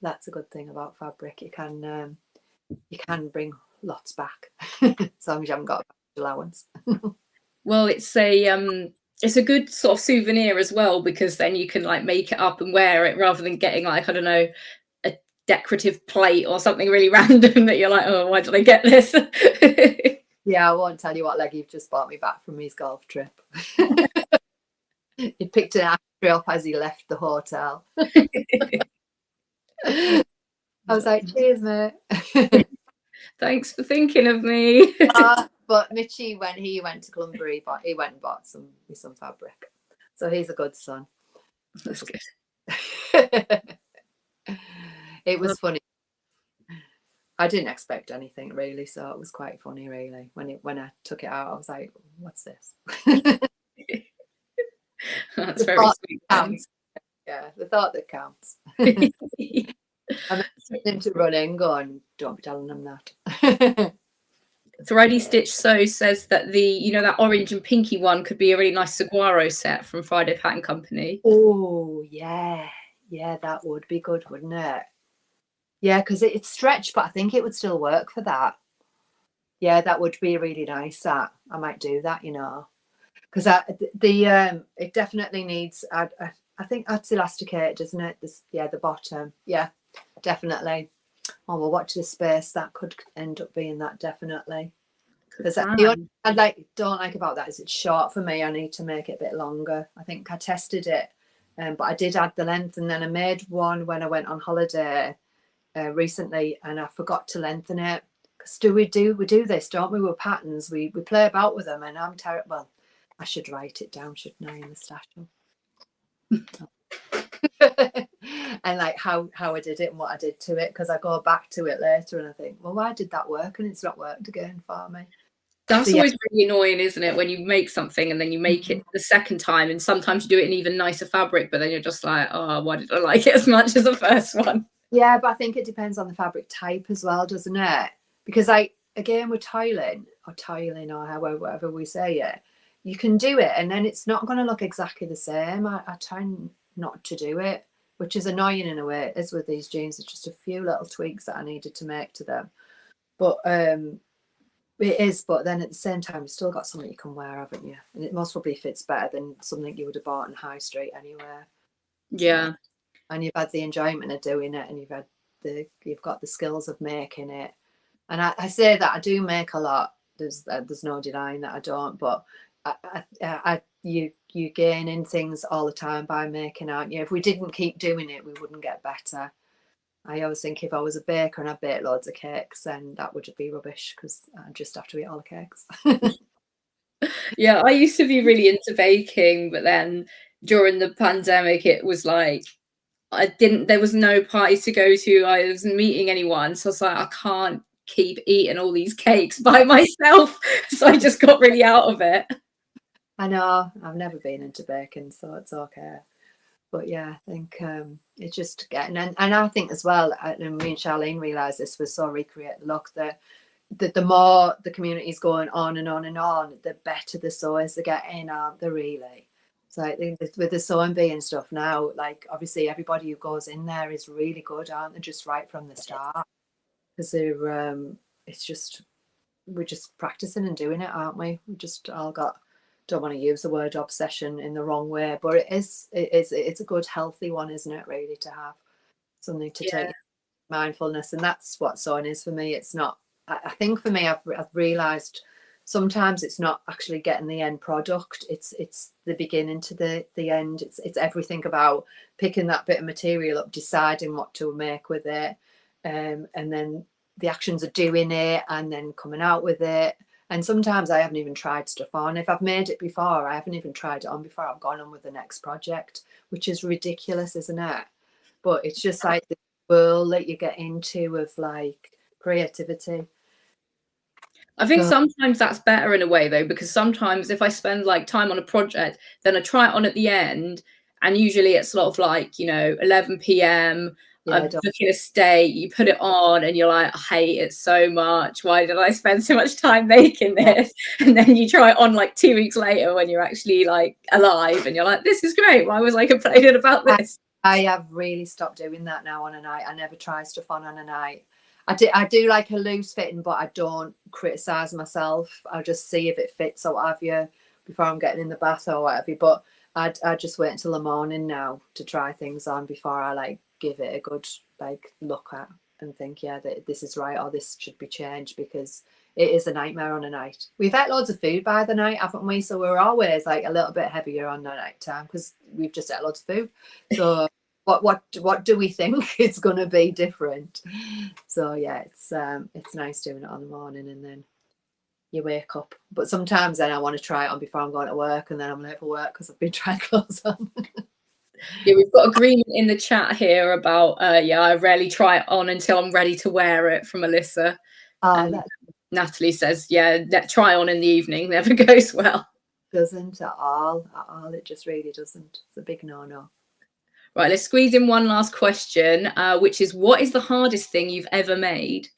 that's a good thing about fabric. You can bring lots back as long as you haven't got a allowance. Well, it's a good sort of souvenir as well, because then you can like make it up and wear it rather than getting like, I don't know, a decorative plate or something really random that you're like, oh, why did I get this? Yeah, I won't tell you what Legg you've just bought me back from his golf trip. He picked an ashtray up as he left the hotel. I was like, cheers, mate. Thanks for thinking of me. But Mitchie, when he went to Columbia, he went and bought some fabric. So he's a good son. That's good. It was funny. I didn't expect anything really, so it was quite funny really. When I took it out, I was like, what's this? That's very sweet. Yeah, the thought that counts. I'm expecting to run in going, don't be telling them that. Thready Stitch Sew says that that orange and pinky one could be a really nice saguaro set from Friday Pattern Company. Oh yeah, that would be good, wouldn't it? Yeah, because it's stretched, but I think it would still work for that. Yeah, that would be really nice. That I might do that, because it definitely needs. I think that's elasticated, isn't it? The bottom. Yeah, definitely. Oh, we'll watch this space. That could end up being that, definitely. Because the only I don't like about that is it's short for me. I need to make it a bit longer. I think I tested it, but I did add the length, and then I made one when I went on holiday recently, and I forgot to lengthen it. Because we do this, don't we? With patterns, we play about with them, and I'm terrible. Well, I should write it down, shouldn't I, in the stash? And like how I did it and what I did to it, because I go back to it later and I think, well, why did that work? And it's not worked again for me. That's always really annoying, isn't it? When you make something and then you make it the second time, and sometimes you do it in even nicer fabric, but then you're just like, oh, why did I like it as much as the first one? Yeah, but I think it depends on the fabric type as well, doesn't it? Because again, with tiling or however whatever we say it, you can do it and then it's not going to look exactly the same. I try not to do it, which is annoying in a way. As with these jeans, it's just a few little tweaks that I needed to make to them. But it is, but then at the same time, you've still got something you can wear, haven't you? And it most probably fits better than something you would have bought in high street anywhere. Yeah. And you've had the enjoyment of doing it, and you've got the skills of making it. And I say that I do make a lot. There's no denying that I don't, but you gain in things all the time by making, aren't you? If we didn't keep doing it, we wouldn't get better. I always think if I was a baker and I baked loads of cakes, then that would be rubbish because I'd just have to eat all the cakes. Yeah, I used to be really into baking, but then during the pandemic, it was like there was no parties to go to. I wasn't meeting anyone. So I was like, I can't keep eating all these cakes by myself. So I just got really out of it. I know, I've never been into baking, so it's okay. But yeah, I think it's just getting, and I think as well, and me and Sharlene realised this, was so recreate the look, the more the community's going on and on and on, the better the sewers are getting, aren't they, really? So I think with the sewing bee and stuff now, like obviously everybody who goes in there is really good, aren't they, just right from the start? Because they're it's just, we're just practicing and doing it, aren't we? We just all got, don't want to use the word obsession in the wrong way, but it's a good healthy one, isn't it, really, to have something to take mindfulness. And that's what sewing is for me. It's not, I think for me, I've realized sometimes it's not actually getting the end product, it's the beginning to the end. It's everything about picking that bit of material up, deciding what to make with it, and then the actions of doing it and then coming out with it. And sometimes I haven't even tried stuff on. If I've made it before, I haven't even tried it on before I've gone on with the next project, which is ridiculous, isn't it? But it's just like the world that you get into of like creativity. I think sometimes that's better in a way though, because sometimes if I spend like time on a project, then I try it on at the end, and usually it's sort of like, you know, 11 p.m. I'm booking a state, you put it on and you're like, I hate it so much. Why did I spend so much time making this? And then you try it on like 2 weeks later when you're actually like alive and you're like, this is great. Why was I complaining about this? I have really stopped doing that now on a night. I never try stuff on a night. I do like a loose fitting, but I don't criticize myself. I'll just see if it fits or what have you before I'm getting in the bath or whatever. But I just wait until the morning now to try things on before I like give it a good like look at and think, yeah, that this is right or this should be changed, because it is a nightmare on a night. We've had loads of food by the night, haven't we? So we're always like a little bit heavier on the night time because we've just had loads of food. So what do we think it's going to be different? So yeah, it's nice doing it on the morning and then you wake up. But sometimes then I want to try it on before I'm going to work, and then I'm late for work because I've been trying clothes on. Yeah, we've got agreement in the chat here about yeah, I rarely try it on until I'm ready to wear it, from Alyssa. And Natalie says, yeah, try on in the evening never goes well. Doesn't at all. It just really doesn't. It's a big no-no. Right, let's squeeze in one last question, which is, what is the hardest thing you've ever made?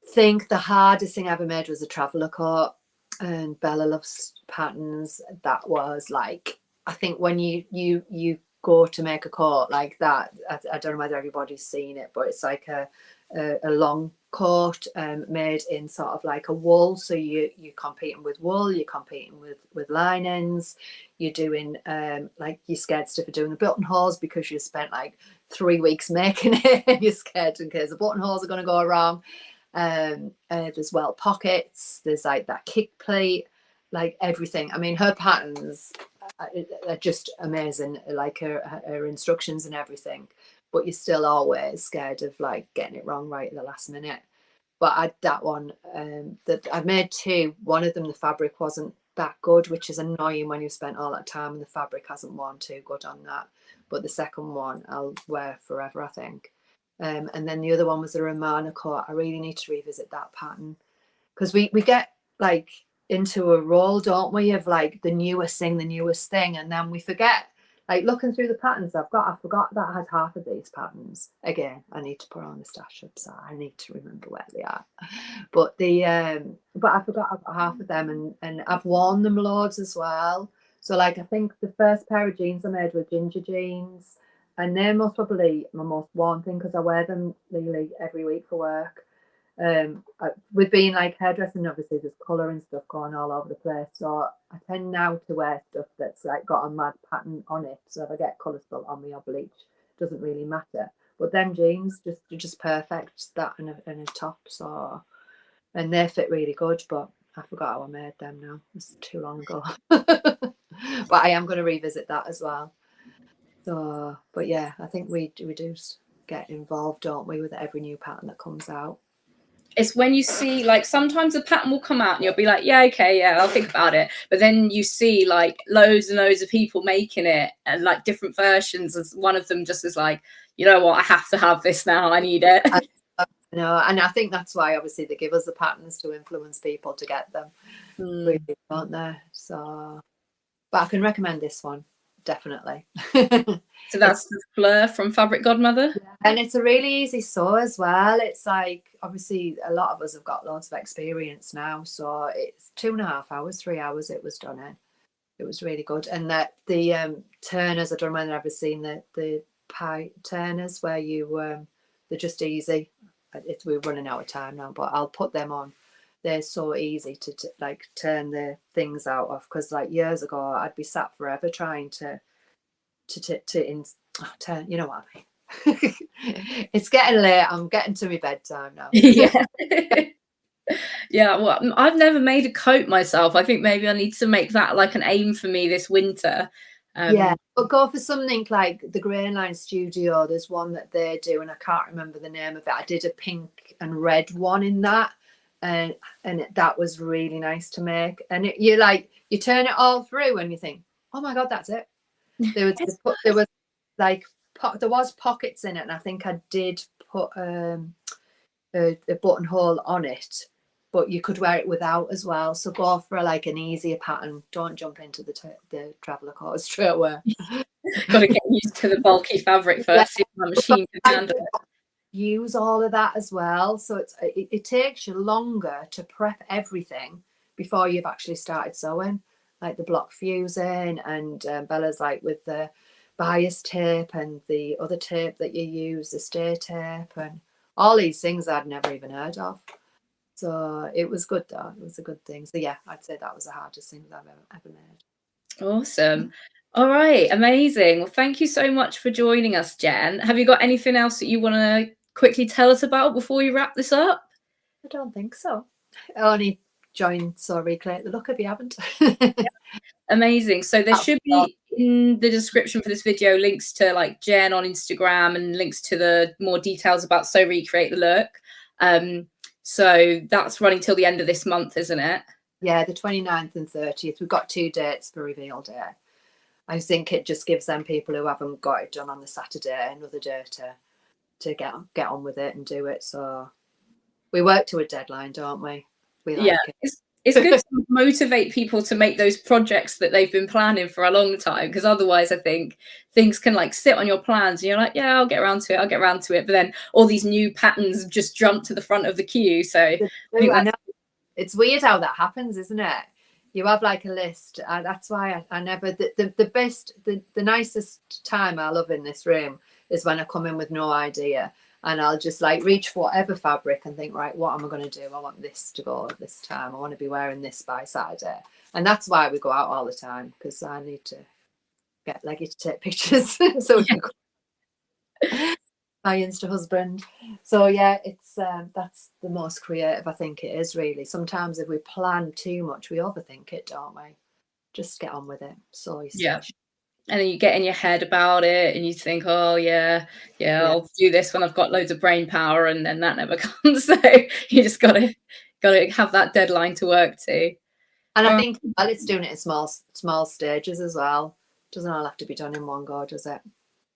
I think the hardest thing I ever made was a traveller coat, and Bella loves patterns. That was like, I think when you go to make a coat like that, I don't know whether everybody's seen it, but it's like a long coat made in sort of like a wool. So you're competing with wool, you're competing with linens, you're doing like you're scared stiff of doing the buttonholes because you spent like 3 weeks making it and you're scared in case the buttonholes are going to go wrong. There's well pockets, there's like that kick plate, like everything. I mean, her patterns are just amazing, like her instructions and everything, but you're still always scared of like getting it wrong right at the last minute. But that one that I made two, one of them the fabric wasn't that good, which is annoying when you've spent all that time and the fabric hasn't worn too good on that. But the second one I'll wear forever, I think. And then the other one was a Romana coat. I really need to revisit that pattern, because we get like into a role, don't we, of like the newest thing, and then we forget. Like looking through the patterns I forgot that I had half of these patterns. Again, I need to put on the stash up, so I need to remember where they are. But I forgot I've got half of them, and I've worn them loads as well. So like I think the first pair of jeans I made were ginger jeans, and they're most probably my most worn thing because I wear them nearly every week for work. With being like hairdressing, obviously there's colour and stuff going all over the place, so I tend now to wear stuff that's like got a mad pattern on it, so if I get colour spilt on me or bleach, doesn't really matter. But them jeans just perfect, that and a top, so, and they fit really good, but I forgot how I made them now, it's too long ago. But I am going to revisit that as well. So, but yeah, I think we do get involved, don't we, with every new pattern that comes out. It's when you see, like, sometimes a pattern will come out and you'll be like, yeah, okay, yeah, I'll think about it. But then you see like loads and loads of people making it and like different versions. As one of them just is like, you know what, I have to have this now. I need it. No, and I think that's why obviously they give us the patterns to influence people to get them, really, don't they? So, but I can recommend this one definitely. So that's the Fleur from Fabric Godmother. And it's a really easy sew as well. It's like, obviously a lot of us have got lots of experience now, so it's 2.5 hours, 3 hours it was done in. It was really good. And that the turners, I don't know whether I've ever seen the pie turners where you they're just easy. We're running out of time now, but I'll put them on. They're so easy to like turn the things out of, because like years ago I'd be sat forever trying to turn, you know what I mean. It's getting late, I'm getting to my bedtime now. Yeah. Yeah, well, I've never made a coat myself. I think maybe I need to make that like an aim for me this winter. Yeah, but go for something like the Grain Line Studio. There's one that they do, and I can't remember the name of it. I did a pink and red one in that, and that was really nice to make. And you turn it all through and you think, oh my god, that's it. There was like there was pockets in it, and I think I did put a buttonhole on it, but you could wear it without as well. So go for like an easier pattern. Don't jump into the traveller coat straight away. Got to get used to the bulky fabric first. See if my machine can handle it. Use all of that as well. So it takes you longer to prep everything before you've actually started sewing, like the block fusing and Bella's like with the bias tape and the other tape that you use, the stay tape, and all these things I'd never even heard of. So it was good though. It was a good thing. So yeah, I'd say that was the hardest thing that I've ever made. Awesome. All right, amazing. Well, thank you so much for joining us, Jen. Have you got anything else that you want to quickly tell us about before we wrap this up? I don't think so. Only join Sew Recreate the Look if you haven't. Amazing. So there should be in the description for this video links to like Jen on Instagram and links to the more details about Sew Recreate the Look. So that's running till the end of this month, isn't it? Yeah, the 29th and 30th. We've got 2 dates for reveal day. I think it just gives them people who haven't got it done on the Saturday another day to get on with it and do it. So we work to a deadline, don't we? We like it. It's good to motivate people to make those projects that they've been planning for a long time, because otherwise I think things can like sit on your plans and you're like, yeah, I'll get around to it. But then all these new patterns have just jumped to the front of the queue. So I know. It's weird how that happens, isn't it? You have like a list. That's why I never, the nicest time I love in this room is when I come in with no idea. And I'll just like reach for whatever fabric and think, right, what am I going to do? I want this to go at this time. I want to be wearing this by Saturday. And that's why we go out all the time, because I need to get Leggy to take pictures so we can go. My Insta husband. So yeah, it's that's the most creative I think it is, really. Sometimes if we plan too much, we overthink it, don't we? Just get on with it. So yeah. And then you get in your head about it and you think, oh yeah, I'll do this when I've got loads of brain power, and then that never comes. So you just gotta have that deadline to work to. And I think it's doing it in small stages as well. Doesn't all have to be done in one go, does it?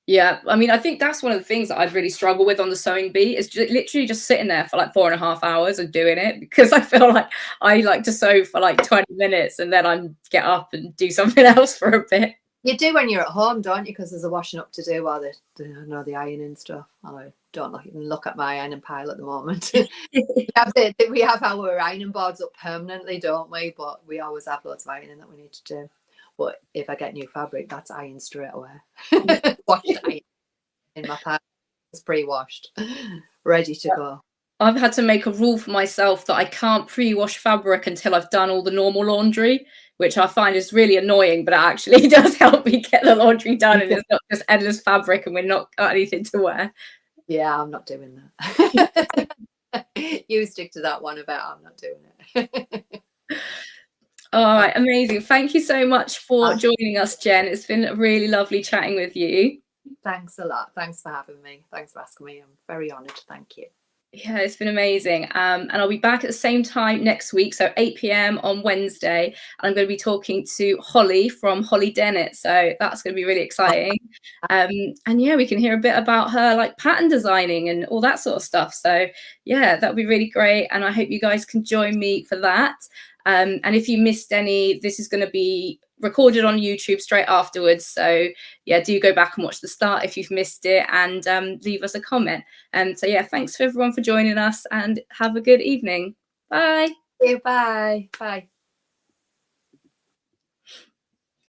Yeah, I mean, I think that's one of the things that I'd really struggle with on the sewing bee is literally just sitting there for like 4.5 hours and doing it, because I feel like I like to sew for like 20 minutes and then I get up and do something else for a bit. You do when you're at home, don't you? Because there's a washing up to do while the ironing stuff. I don't even look at my ironing pile at the moment. we have our ironing boards up permanently, don't we? But we always have loads of ironing that we need to do. But if I get new fabric, that's ironed straight away. Washed iron in my pile. It's pre-washed, ready to go. I've had to make a rule for myself that I can't pre-wash fabric until I've done all the normal laundry, which I find is really annoying, but it actually does help me get the laundry done, and it's not just endless fabric and we're not got anything to wear. Yeah, I'm not doing that. You stick to that one about I'm not doing it. All right, amazing. Thank you so much for joining us, Jen. It's been really lovely chatting with you. Thanks a lot. Thanks for having me. Thanks for asking me. I'm very honoured. Thank you. Yeah, it's been amazing. And I'll be back at the same time next week, so 8 p.m. on Wednesday. And I'm going to be talking to Holly from Holly Dennett. So that's going to be really exciting. And yeah, we can hear a bit about her like pattern designing and all that sort of stuff. So yeah, that'll be really great. And I hope you guys can join me for that. And if you missed any, this is going to be recorded on YouTube straight afterwards. So yeah, do go back and watch the start if you've missed it, and leave us a comment. And so yeah, thanks for everyone for joining us, and have a good evening. Bye. Bye. Bye.